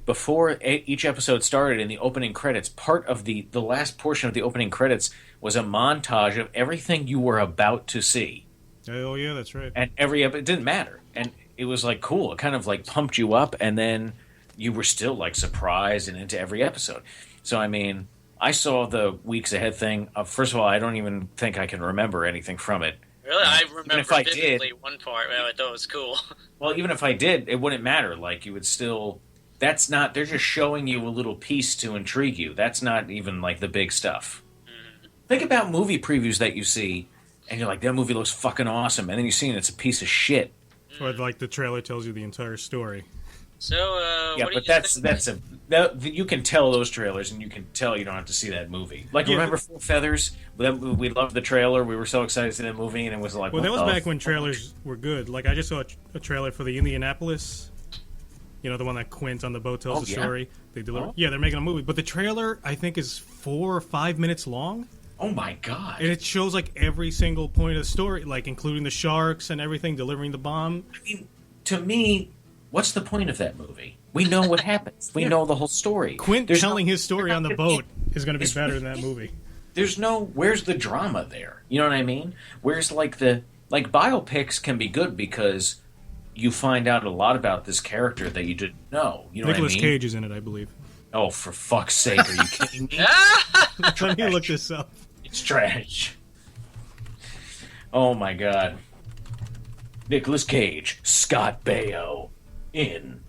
before each episode started, in the opening credits, part of the last portion of the opening credits was a montage of everything you were about to see. Oh, yeah, that's right. And it didn't matter. And it was, like, cool. It kind of, like, pumped you up, and then you were still, like, surprised and into every episode. So, I mean, I saw the weeks ahead thing. First of all, I don't even think I can remember anything from it. Really? I remember if I vividly did, one part where I thought it was cool. Well, even if I did, it wouldn't matter. Like, you would still... That's not... They're just showing you a little piece to intrigue you. That's not even, like, the big stuff. Mm. Think about movie previews that you see, and you're like, that movie looks fucking awesome. And then you see it, it's a piece of shit. Or, like, the trailer tells you the entire story. So, yeah, what but do you think? you can tell those trailers, and you can tell you don't have to see that movie. Like, remember Full Feathers? We loved the trailer. We were so excited to see that movie, and it was like, well, that was back when trailers were good. Like, I just saw a trailer for the Indianapolis. The one that Quint on the boat tells the story. They deliver. Oh. Yeah, they're making a movie, but the trailer I think is 4 or 5 minutes long. Oh my god! And it shows like every single point of the story, like including the sharks and everything, delivering the bomb. I mean, to me, what's the point of that movie? We know what happens. We know the whole story. Quint telling his story on the boat is going to be better than that movie. Where's the drama there? You know what I mean? Where's biopics can be good because you find out a lot about this character that you didn't know. You know Nicolas what I mean? Cage is in it, I believe. Oh, for fuck's sake, are you kidding me? Let me look this up. It's trash. Oh my god. Nicolas Cage, Scott Baio in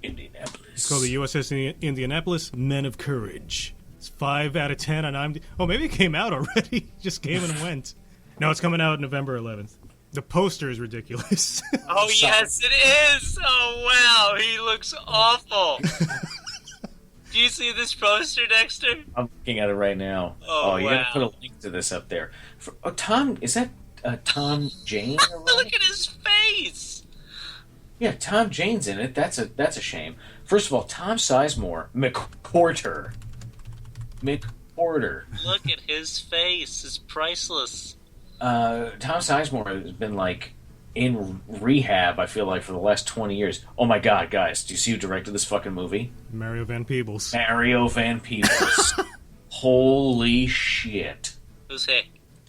Indianapolis. It's called the USS Indianapolis, Men of Courage. It's 5 out of 10 on IMDb. Oh, maybe it came out already. Just came and went. No, it's coming out November 11th. The poster is ridiculous. Oh, yes, it is! Oh, wow, he looks awful. Do you see this poster, Dexter? I'm looking at it right now. Oh, you wow. gotta put a link to this up there. Tom, is that Tom Jane? Look at his face! Yeah, Tom Jane's in it. That's a shame. First of all, Tom Sizemore, McPorter. Look at his face. It's priceless. Tom Sizemore has been, like, in rehab, I feel like, for the last 20 years. Oh my god, guys, do you see who directed this fucking movie? Mario Van Peebles. Mario Van Peebles. Holy shit. Who's he?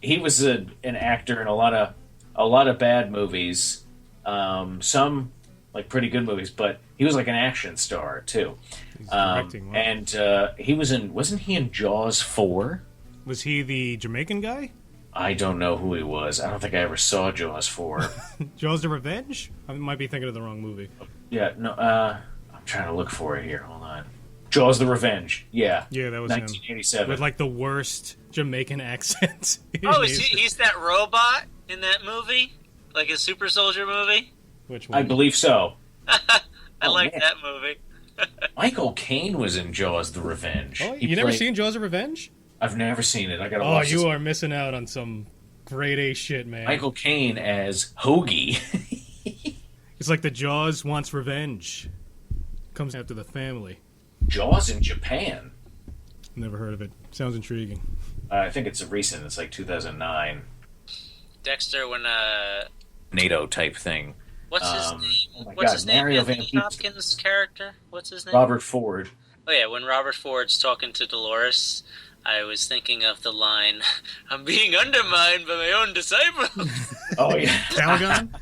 He was an actor in a lot of bad movies. Some, like, pretty good movies, but he was like an action star, too. He's directing one. And he was in... Wasn't he in Jaws 4? Was he the Jamaican guy? I don't know who he was. I don't think I ever saw Jaws 4. Jaws the Revenge? I might be thinking of the wrong movie. Yeah, no, I'm trying to look for it here. Hold on. Jaws the Revenge. Yeah. Yeah, that was 1987. him. With, like, the worst Jamaican accent. Oh, he's that robot in that movie? Like a super soldier movie? Which one? I believe so. I like that movie. Michael Caine was in Jaws the Revenge. Oh, you never seen Jaws the Revenge? I've never seen it. I gotta Oh, watch you this. are missing out on some grade A shit, man. Michael Caine as Hoagie. It's like the Jaws wants revenge. Comes after the family. Jaws in Japan. Never heard of it. Sounds intriguing. I think it's recent. It's like 2009. Dexter, when NATO type thing. what's his name? Oh my What's God, his name? Mario Van Anthony Peebles. Hopkins' character. What's his name? Robert Ford. Oh yeah, when Robert Ford's talking to Dolores, I was thinking of the line, "I'm being undermined by my own disciples." Oh yeah. Calgon?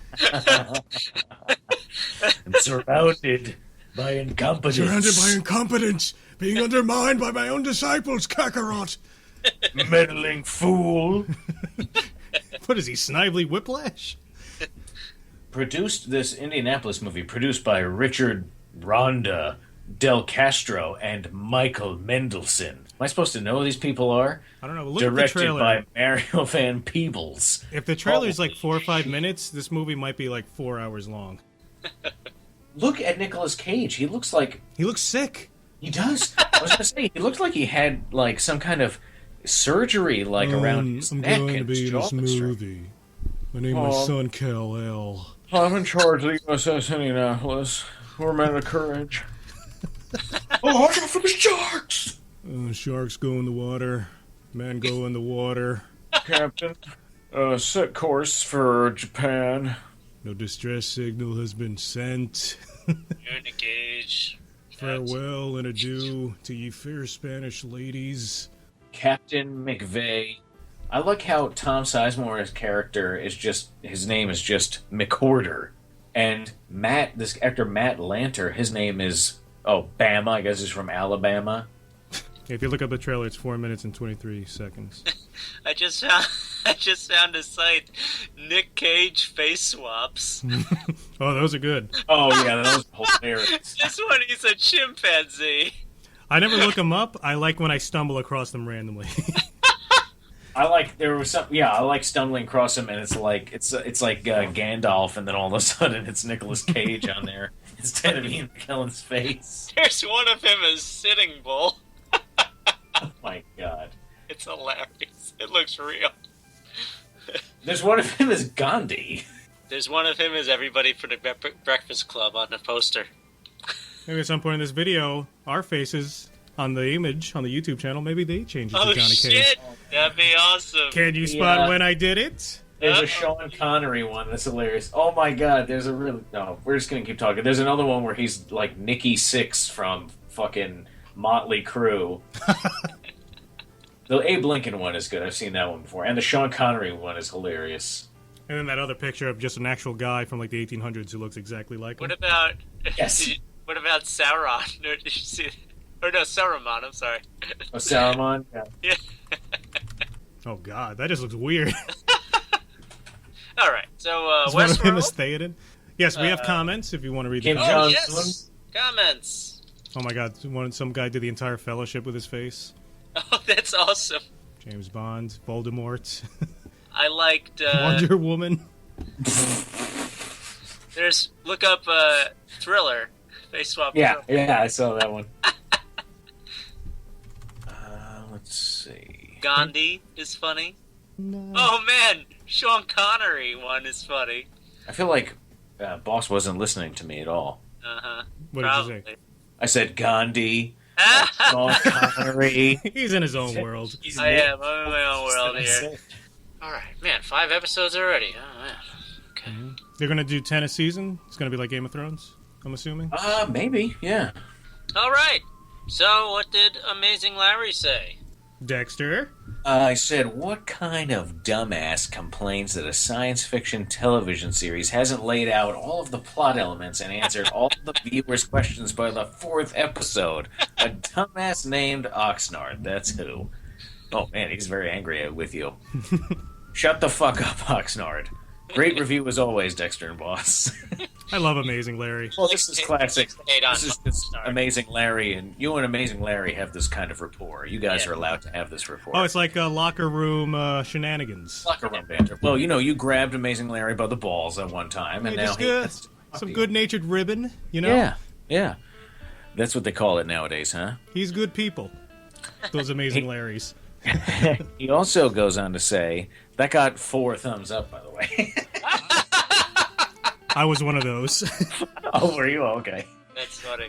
I'm surrounded by incompetence. Surrounded by incompetence, being undermined by my own disciples, Kakarot. meddling fool. What is he, Snively Whiplash? Produced this Indianapolis movie, produced by Richard Ronda Del Castro and Michael Mendelsohn. Am I supposed to know who these people are? I don't know. Look at the Directed trailer. by Mario Van Peebles. If the trailer's like 4 or 5 shit. minutes, this movie might be like 4 hours long. Look at Nicolas Cage. He looks like... He looks sick. He does. I was going to say, he looks like he had like some kind of surgery like around his neck and his jaw. I named my son Kal-El. I'm in charge of the USS Indianapolis. We're men of courage. Oh, watch out for the sharks! Sharks go in the water. Men go in the water. Captain, set course for Japan. No distress signal has been sent. Nicolas Cage. Farewell and adieu to ye fair Spanish ladies. Captain McVeigh. I like how Tom Sizemore's character is just, his name is just McHorder. And Matt, this actor Matt Lanter, his name is, Bama, I guess he's from Alabama. If you look up the trailer, it's 4 minutes and 23 seconds. I just found a site. Nick Cage face swaps. Oh, those are good. Oh yeah, that was hilarious. This one, he's a chimpanzee. I never look them up. I like when I stumble across them randomly. I like stumbling across him, and it's like Gandalf, and then all of a sudden it's Nicolas Cage on there instead of Ian McKellen's face. There's one of him as Sitting Bull. Oh my god. It's hilarious. It looks real. There's one of him as Gandhi. There's one of him as everybody for the Breakfast Club on the poster. Maybe at some point in this video, our faces on the image on the YouTube channel, maybe they change it to Oh Johnny Cage. shit! That'd be awesome. Can you spot when I did it? There's a Sean Connery one that's hilarious. Oh my god, there's a really... No, we're just gonna keep talking. There's another one where he's like Nikki Sixx from fucking Motley Crue. The Abe Lincoln one is good. I've seen that one before. And the Sean Connery one is hilarious. And then that other picture of just an actual guy from like the 1800s who looks exactly like him. What about... Yes. What about Sauron? Did you see... Or no, Saruman, I'm sorry. Oh, Saruman? Yeah. Yeah. Oh god, that just looks weird. Alright, so Is one of him is Westworld? Theoden? Yes, we have comments if you want to read Kim the Oh, comments. Jong-un. yes! Comments! Oh my god, some guy did the entire Fellowship with his face. Oh, that's awesome. James Bond, Voldemort, I liked... Wonder Woman. Look up Thriller. Face swap. Yeah, Thriller. yeah, I saw that one. Let's see. Gandhi is funny. No. Oh man, Sean Connery one is funny. I feel like Boss wasn't listening to me at all. Uh-huh. What did you say? Probably. I said Gandhi, Sean Connery. He's in his own world. I am. I'm in my own world here. Alright, man, 5 episodes already. Oh, man. Okay. They're gonna do 10 a season. It's gonna be like Game of Thrones, I'm assuming. Maybe, yeah. Alright, so what did Amazing Larry say? Dexter. I said, what kind of dumbass complains that a science fiction television series hasn't laid out all of the plot elements and answered all of the viewers' questions by the 4th episode? A dumbass named Oxnard, that's who. Oh man, he's very angry with you. Shut the fuck up, Oxnard. Great review as always, Dexter and Boss. I love Amazing Larry. Well, this is classic. 8 on This is just Amazing Larry, and you and Amazing Larry have this kind of rapport. You guys are allowed to have this rapport. Oh, it's like locker room shenanigans. locker room banter. Well, you grabbed Amazing Larry by the balls at one time, and Yeah, now just some good-natured ribbon, you know? Yeah. That's what they call it nowadays, huh? He's good people. Those Amazing Larrys. He also goes on to say, that got 4 thumbs up, by the way. I was one of those. Oh, were you? Okay. That's funny.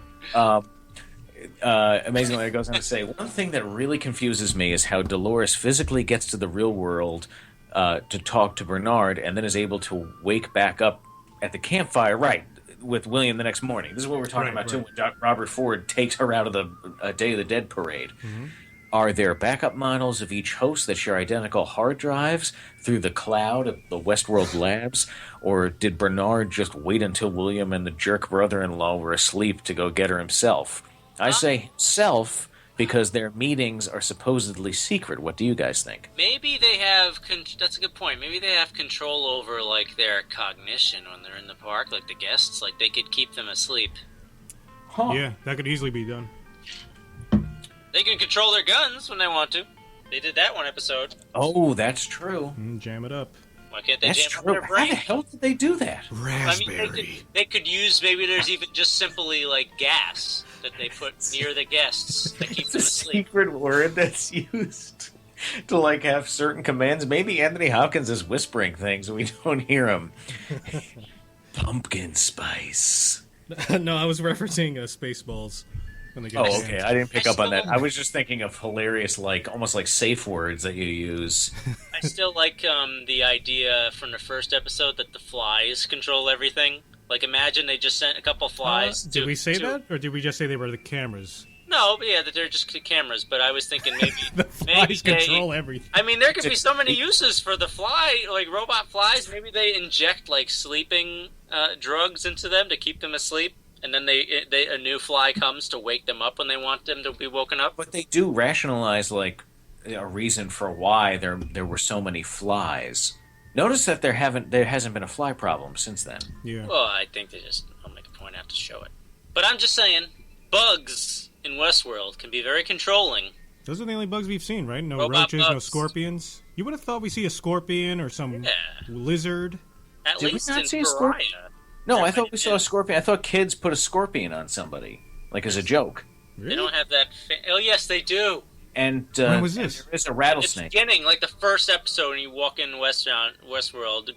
Amazing Larry goes on to say, one thing that really confuses me is how Dolores physically gets to the real world to talk to Bernard and then is able to wake back up at the campfire, right, with William the next morning. This is what we're talking about, too, when Robert Ford takes her out of the Day of the Dead parade. Mm-hmm. Are there backup models of each host that share identical hard drives through the cloud of the Westworld labs? Or did Bernard just wait until William and the jerk brother-in-law were asleep to go get her himself? I say himself because their meetings are supposedly secret. What do you guys think? Maybe they have... That's a good point. Maybe they have control over, like, their cognition when they're in the park, like the guests. Like, they could keep them asleep. Huh. Yeah, that could easily be done. They can control their guns when they want to. They did that one episode. Oh, that's true. Jam it up. Why can't they That's jam true. up their brain? How the hell did they do that? Raspberry. I mean, they could use, maybe there's even just simply, like, gas that they put near the guests that keep It's them a asleep. secret word that's used to, like, have certain commands. Maybe Anthony Hopkins is whispering things and we don't hear him. Pumpkin spice. No, I was referencing Spaceballs. When they get Oh, jammed. okay. I didn't pick up on that. I was just thinking of hilarious, like, almost like safe words that you use. I still like the idea from the first episode that the flies control everything. Like, imagine they just sent a couple flies to... Did we say that? Or did we just say they were the cameras? No, but yeah, that they're just cameras, but I was thinking maybe... The flies control everything. I mean, there could be so many uses for the fly, like robot flies. Maybe they inject, like, sleeping drugs into them to keep them asleep. And then a new fly comes to wake them up when they want them to be woken up. But they do rationalize, like, a reason for why there were so many flies. Notice that there hasn't been a fly problem since then. Yeah. Well, I think I'll make a point out to show it. But I'm just saying, bugs in Westworld can be very controlling. Those are the only bugs we've seen, right? No Robot roaches, no bugs. scorpions. You would have thought we see a scorpion or some lizard. At Did we least not in see a Pariah. scorpion? No, I thought we saw a scorpion. I thought kids put a scorpion on somebody, like as a joke. Really? They don't have that... Oh, yes, they do. And When was this? There is a At the rattlesnake. beginning, like the first episode, when you walk in Westworld,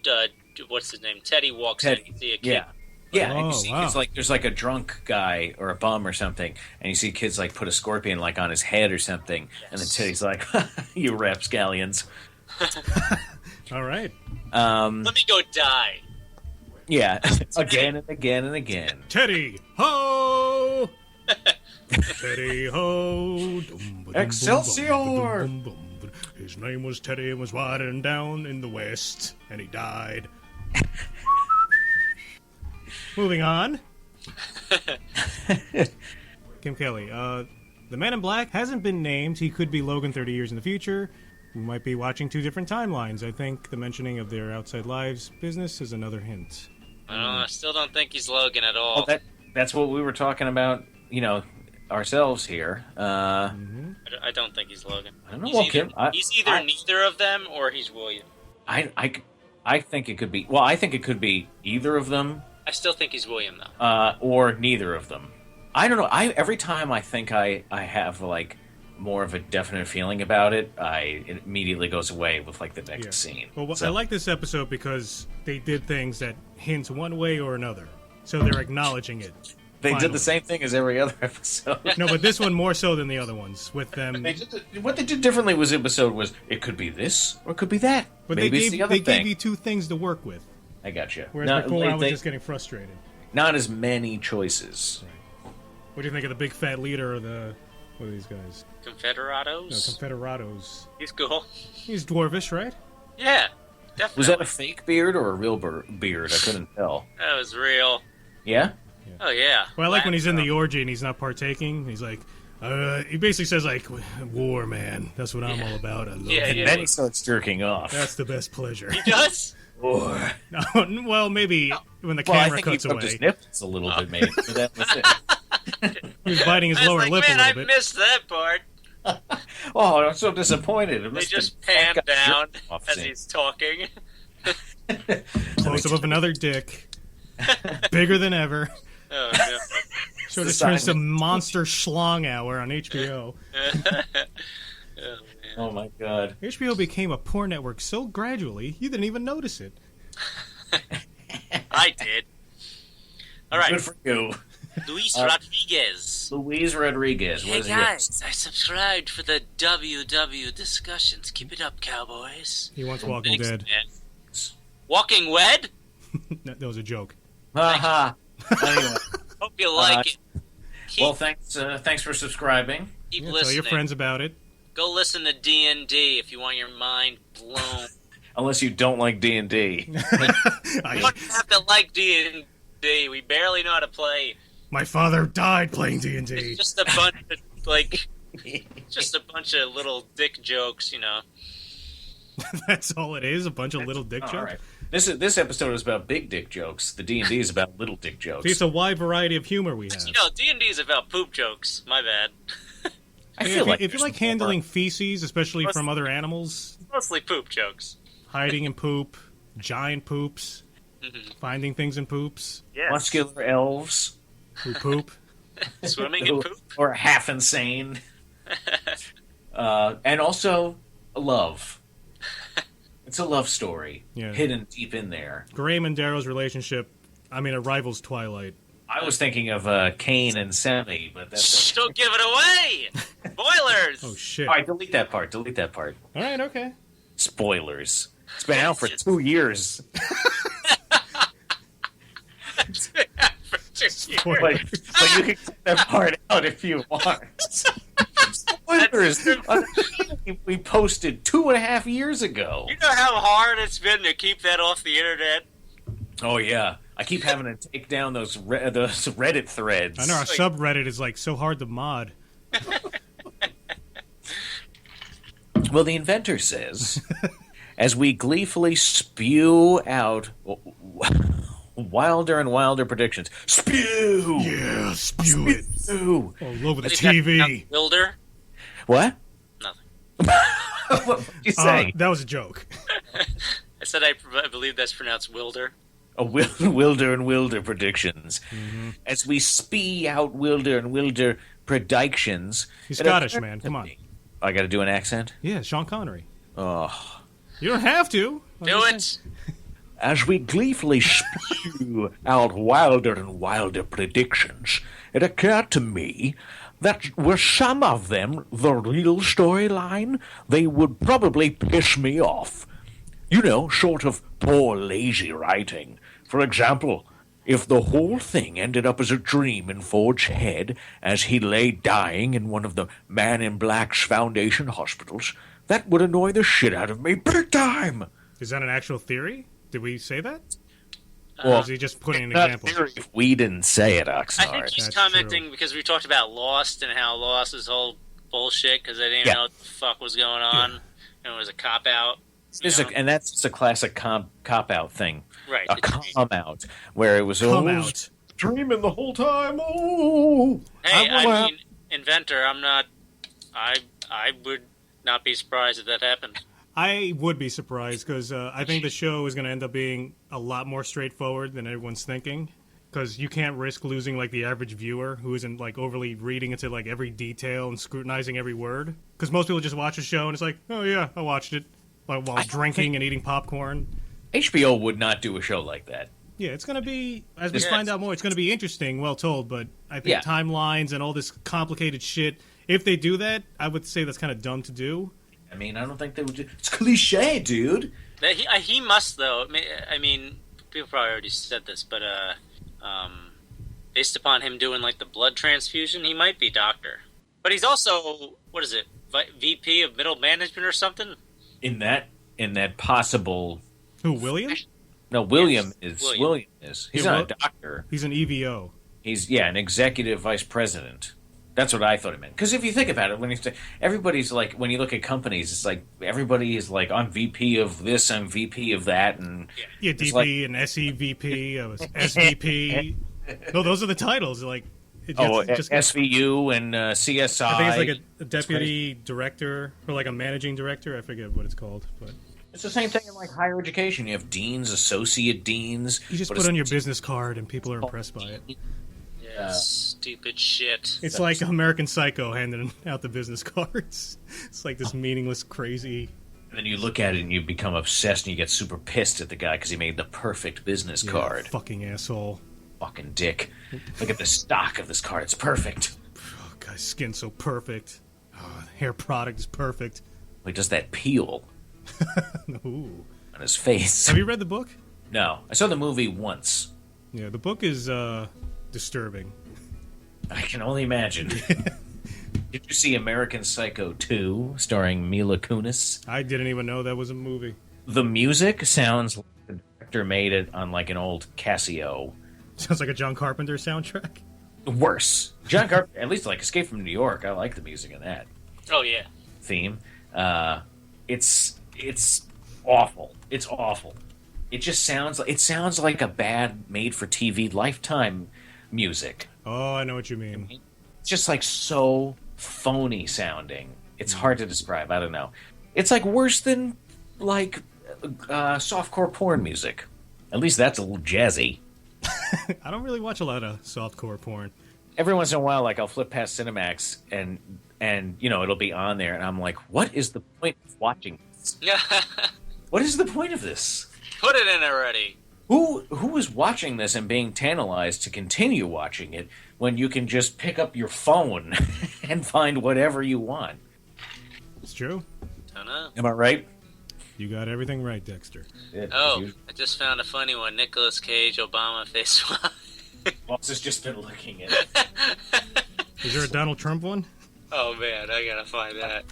what's his name? Teddy walks in and see a kid. Yeah, and Oh, you see wow. kids, like, there's like a drunk guy or a bum or something, and you see kids like put a scorpion like on his head or something, and then Teddy's like, "You rapscallions." All right. Let me go die. Yeah, again and again and again. Teddy ho! Teddy ho! Dum, ba-dum, bum, Excelsior! bum, ba-dum, bum, bum. His name was Teddy and was riding down in the west, and he died. Moving on. Kim Kelly, the Man in Black hasn't been named. He could be Logan 30 years in the future. We might be watching 2 different timelines. I think the mentioning of their outside lives business is another hint. I still don't think he's Logan at all. Well, that's what we were talking about, ourselves here. I don't think he's Logan. I don't know. He's Well, either, Kim, he's either neither of them or he's William. I think it could be. Well, I think it could be either of them, I still think he's William, though. or neither of them. I don't know. Every time I think I have like more of a definite feeling about it, it immediately goes away with like the next scene. Well, So- I like this episode because they did things that hint one way or another. So they're acknowledging it. They did finally. the same thing as every other episode. No, but this one more so than the other ones. With them, What they did differently was it could be this or it could be that. but Maybe it's the other they thing. gave you 2 things to work with. I got you. Whereas before I was just getting frustrated. Not as many choices. What do you think of the big fat leader of what are these guys? Confederados? No, Confederados. He's cool. He's dwarvish, right? Yeah, definitely. Was that a fake beard or a real beard? I couldn't tell. That was real. Yeah? Oh, yeah. Well, I like when he's in the orgy and he's not partaking. He's like, He basically says, like, war, man. That's what I'm all about. I love it. And then he starts jerking off. That's the best pleasure. He does? War. Well, maybe when the I camera think cuts he rubbed away. his nipples a little bit, maybe. But that was it. He was biting his I was lower like, lip man, a I little bit. missed that part. Oh, I'm so disappointed. They just pan down as he's talking. Close up of another dick. Bigger than ever. Oh, no. So just turns to Monster Schlong Hour on HBO. Oh my god. HBO became a porn network so gradually, you didn't even notice it. I did. All right. Good for you. Luis Rodriguez. Louise Rodriguez. What Hey is guys, I subscribed for the WW discussions. Keep it up, cowboys. He wants Walking Thanks, Dead. man. Walking Wed? That was a joke. Haha. Anyway. Hope you like it. Well, thanks for subscribing. Keep Yeah, listening. tell your friends about it. Go listen to D&D if you want your mind blown. Unless you don't like D&D. You don't have to like D&D. We barely know how to play. My father died playing D&D. It's just a bunch of, like, just a bunch of little dick jokes, you know. That's all it is, a bunch of little dick All jokes. right. This episode is about big dick jokes. The D&D is about little dick jokes. See, it's a wide variety of humor we have. You know, D&D is about poop jokes. My bad. I Yeah, feel like if you like handling feces, especially from other animals, Mostly poop jokes. hiding in poop, giant poops, finding things in poops, Yeah. muscular elves who poop. Swimming in poop. or half insane, and also love. It's a love story hidden deep in there. Graham and Darrow's relationship, I mean, it rivals Twilight. I was thinking of Kane and Sammy, but that's Shh, don't give it away! Spoilers! Oh, shit. all right. Delete that part. Delete that part. All right, okay. Spoilers. It's been out for 2 years. But you can cut that part out if you want. Spoilers. We posted 2.5 years ago. You know how hard it's been to keep that off the internet? Oh yeah, I keep having to take down those Reddit threads. I know our subreddit is like so hard to mod. Well, the inventor says, as we gleefully spew out wilder and wilder predictions. Spew! Yeah, spew it. Spew! All over the What, you got TV. Wilder? What? Nothing. What did you say? That was a joke. I said I believe that's pronounced Wilder. Wilder and Wilder predictions. Mm-hmm. As we spee out Wilder and Wilder predictions. He's Scottish, man. Come on. I got to do an accent? Yeah, Sean Connery. Oh. You don't have to. Do it! As we gleefully spew out wilder and wilder predictions, it occurred to me that were some of them the real storyline, they would probably piss me off. You know, sort of poor lazy writing. For example, if the whole thing ended up as a dream in Ford's head as he lay dying in one of the Man in Black's Foundation hospitals, that would annoy the shit out of me big time. Is that an actual theory? Did we say that? Well, or is he just putting an not example? theory if we didn't say it, Oxnard. I think he's That's commenting true. because we talked about Lost and how Lost is all bullshit because they didn't know what the fuck was going on. And it was a cop-out. And that's just a classic cop-out thing. Right. A come-out, where it was Come always out. dreaming the whole time. Oh, Hey, I mean, inventor, I'm not... I would not be surprised if that happened. I would be surprised because I think the show is going to end up being a lot more straightforward than everyone's thinking. Because you can't risk losing like the average viewer who isn't like overly reading into like every detail and scrutinizing every word. Because most people just watch a show and it's like, oh yeah, I watched it, like while drinking and eating popcorn. HBO would not do a show like that. Yeah, it's going to be, as we find out more, it's going to be interesting, well told. But I think timelines and all this complicated shit, if they do that, I would say that's kind of dumb to do. I mean, I don't think they would do... It's cliche, dude. He must, though. I mean, people probably already said this, but based upon him doing, like, the blood transfusion, he might be doctor. But he's also, what is it, VP of middle management or something? In that possible... Who, William? No, William is. William. William is. He's not a doctor. He's an EVO. He's, an executive vice president. That's what I thought it meant. Because if you think about it, when you say, everybody's like, when you look at companies, it's like everybody is like, I'm VP of this, I'm VP of that, and yeah, DP and SEVP, SVP. No, those are the titles. Like, just SVU and CSI. I think it's like a deputy director or like a managing director. I forget what it's called, but it's the same thing in like higher education. You have deans, associate deans. You just put on your business card, and people are impressed by it. Yeah, stupid shit. It's like American Psycho handing out the business cards. It's like this meaningless, crazy. And then you look at it and you become obsessed, and you get super pissed at the guy because he made the perfect business card. Fucking asshole. Fucking dick. Look at the stock of this card. It's perfect. Oh, guy's skin's so perfect. Oh, the hair product is perfect. Like, does that peel Ooh. on his face? Have you read the book? No. I saw the movie once. Yeah, the book is disturbing. I can only imagine. Did you see American Psycho 2, starring Mila Kunis? I didn't even know that was a movie. The music sounds like the director made it on like an old Casio. Sounds like a John Carpenter soundtrack. Worse. John Carpenter, at least like Escape from New York. I like the music in that Oh yeah. theme. It's awful. It's awful. It just sounds like a bad made-for-TV Lifetime music. Oh, I know what you mean. It's just like so phony sounding. It's hard to describe. I don't know. It's like worse than like softcore porn music. At least that's a little jazzy. I don't really watch a lot of softcore porn. Every once in a while, like I'll flip past Cinemax and you know it'll be on there, and I'm like, what is the point of watching this? What is the point of this? Put it in already. Who is watching this and being tantalized to continue watching it when you can just pick up your phone and find whatever you want? It's true. Don't know. Am I right? You got everything right, Dexter. Oh, I just found a funny one. Nicolas Cage, Obama face swap. Boss has just been looking at it. Is there a Donald Trump one? Oh man, I gotta find that.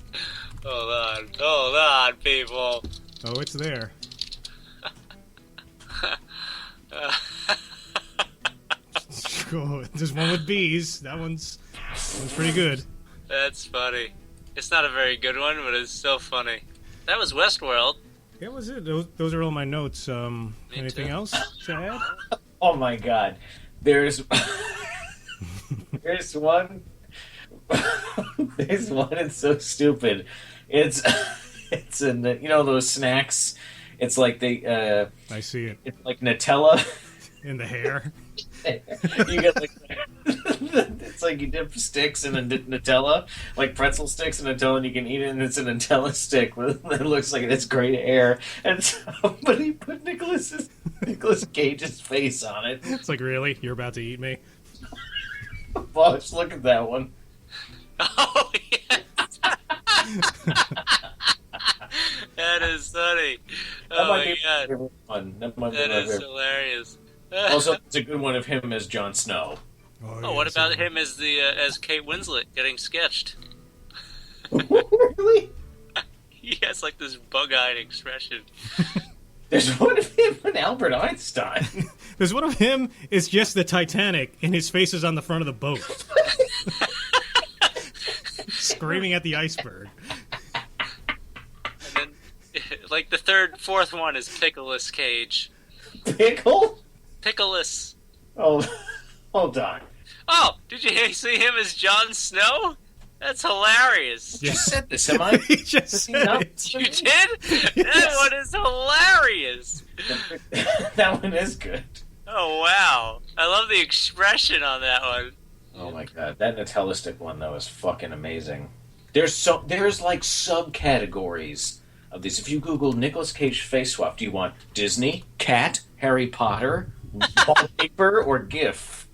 Hold on, people. Oh, it's there. Oh, there's one with bees. That one's pretty good. That's funny. It's not a very good one, but it's so funny. That was Westworld. That was it. Those are all my notes. Anything too. else to add? Oh my god. There's one. There's one. It's so stupid. It's in the, you know those snacks. It's like they. I see it. It's like Nutella. In the hair. You get like it's like you dip sticks in a Nutella, like pretzel sticks in Nutella, and you can eat it, and it's a Nutella stick with it looks like it's great hair, and somebody put Nicolas Cage's face on it. It's like, really? You're about to eat me? Bosh, look at that one. Oh yes. That is funny. Oh my god. That is hilarious. Also, it's a good one of him as Jon Snow. Oh, what about him as the as Kate Winslet getting sketched? Really? He has like this bug-eyed expression. There's one of him and Albert Einstein. There's one of him. It's just the Titanic, and his face is on the front of the boat, screaming at the iceberg. And then, like the fourth one is Nicolas Cage. Pickle? Pickles. Oh, hold on. Oh, did you see him as Jon Snow? That's hilarious. You said this, am I? He just said it. You did? That one is hilarious. That one is good. Oh, wow. I love the expression on that one. Oh my god, that Nutella stick one though is fucking amazing. There's like subcategories of these. If you Google Nicolas Cage face swap, do you want Disney, cat, Harry Potter, wallpaper, or GIF?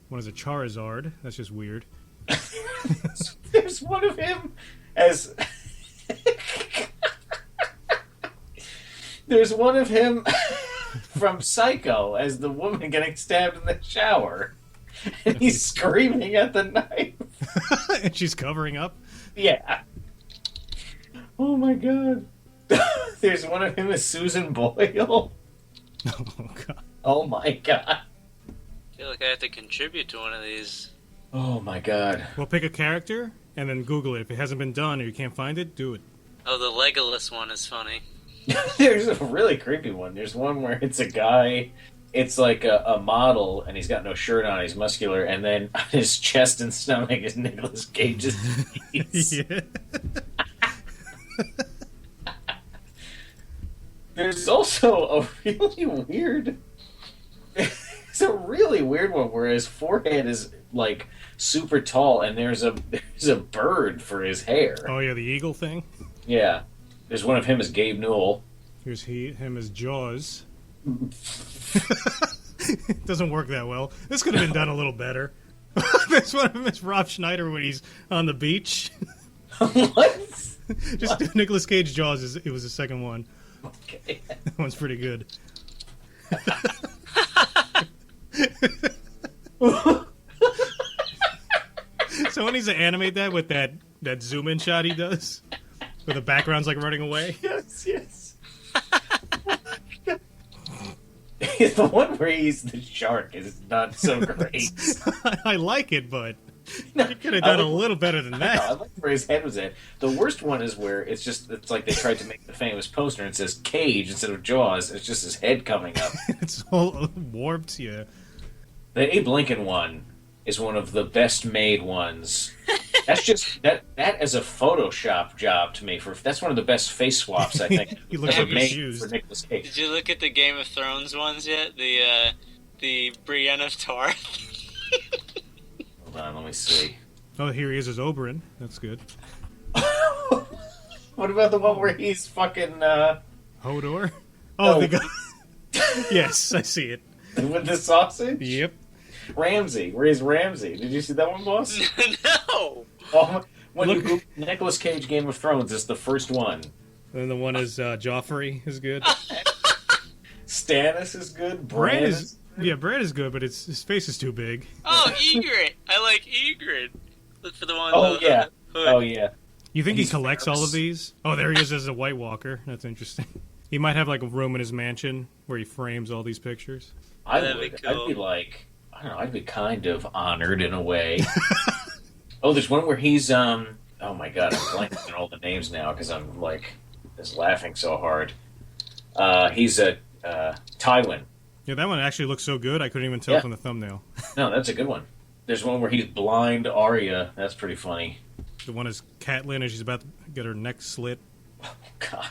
One is a Charizard. That's just weird. There's one of him as. There's one of him from Psycho as the woman getting stabbed in the shower. And he's screaming at the knife. And she's covering up? Yeah. Oh my god. There's one of him as Susan Boyle. Oh god. Oh my god. I feel like I have to contribute to one of these. Oh my god. Well, pick a character and then Google it. If it hasn't been done or you can't find it, do it. Oh, the Legolas one is funny. There's a really creepy one. There's one where it's a guy. It's like a model, and he's got no shirt on. He's muscular, and then on his chest and stomach is Nicolas Cage's face. Yeah. There's also a really weird. It's a really weird one where his forehead is like super tall, and there's a bird for his hair. Oh yeah, the eagle thing. Yeah, there's one of him as Gabe Newell. Here's him as Jaws. Doesn't work that well. This could have been done a little better. There's one of him as Rob Schneider when he's on the beach. What? Just do Nicolas Cage Jaws. It was the second one. Okay. That one's pretty good. Someone needs to animate that with that zoom in shot he does, where the background's like running away. Yes. The one where he's the shark is not so great. I like it, but No, you could have done a little better than I that. like where his head was at. The worst one is where it's like they tried to make the famous poster and it says Cage instead of Jaws. It's just his head coming up. It's all warped, yeah. The Abe Lincoln one is one of the best made ones. That's just that as a Photoshop job to me. That's one of the best face swaps I think He looks ever like made confused. for Nicolas Cage. Did you look at the Game of Thrones ones yet? The Brienne of Tarth? Hold on, let me see. Oh, here he is as Oberyn. That's good. What about the one where he's fucking Hodor? Oh, No. the guy. Yes, I see it. with the sausage? Yep. Ramsey, where he's Ramsey. Did you see that one, boss? No! Oh, when you Look- Google Nicolas Cage Game of Thrones, it's the first one. And the one is Joffrey is good. Stannis is good. Bran Bran is Bran is good, but his face is too big. Oh, Ygritte! I like Ygritte. Look for the one Oh with yeah. the hood. Oh yeah. You think he He's collects all Ferris. of these? Oh, there he is as a White Walker. That's interesting. He might have like a room in his mansion where he frames all these pictures. I That'd be would. cool. I'd be like, I don't know. I'd be kind of honored in a way. Oh, there's one where he's Oh my god, I'm blanking on all the names now because I'm like just laughing so hard. He's a Tywin. Yeah, that one actually looks so good. I couldn't even tell Yeah. from the thumbnail. No, that's a good one. There's one where he's blind Arya. That's pretty funny. The one is Catelyn as she's about to get her neck slit. Oh god.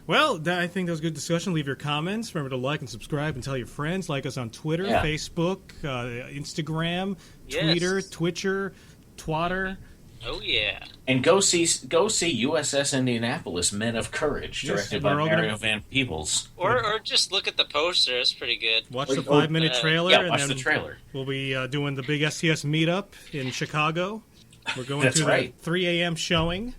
Well, I think that was a good discussion. Leave your comments. Remember to like and subscribe and tell your friends. Like us on Twitter, Yeah. Facebook, Instagram, Yes. Tweeter, Twitcher, Twatter. Oh, yeah. And go see USS Indianapolis: Men of Courage, Yes, directed by we're all gonna- Mario Van Peebles. Or just look at the poster. It's pretty good. Watch Or- the 5-minute or, trailer. Yeah, and watch then the trailer. We'll be doing the big STS meetup in Chicago. We're going That's to right. the 3 a.m. showing.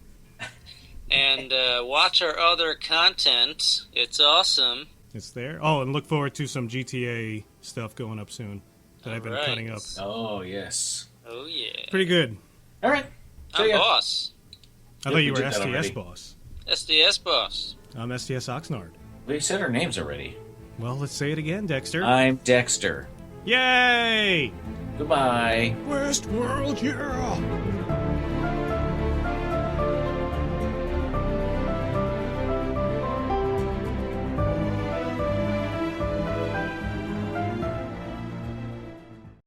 And watch our other content. It's awesome. It's there. Oh, and look forward to some GTA stuff going up soon that I've been Alright. cutting up. Oh yes. Oh, yeah. Pretty good. All right. I'm See ya. boss. I Yep, thought you we were did that STS already. boss. SDS boss. I'm STS Oxnard. We said our names already. Well, let's say it again, Dexter. I'm Dexter. Yay! Goodbye. Westworld, yeah!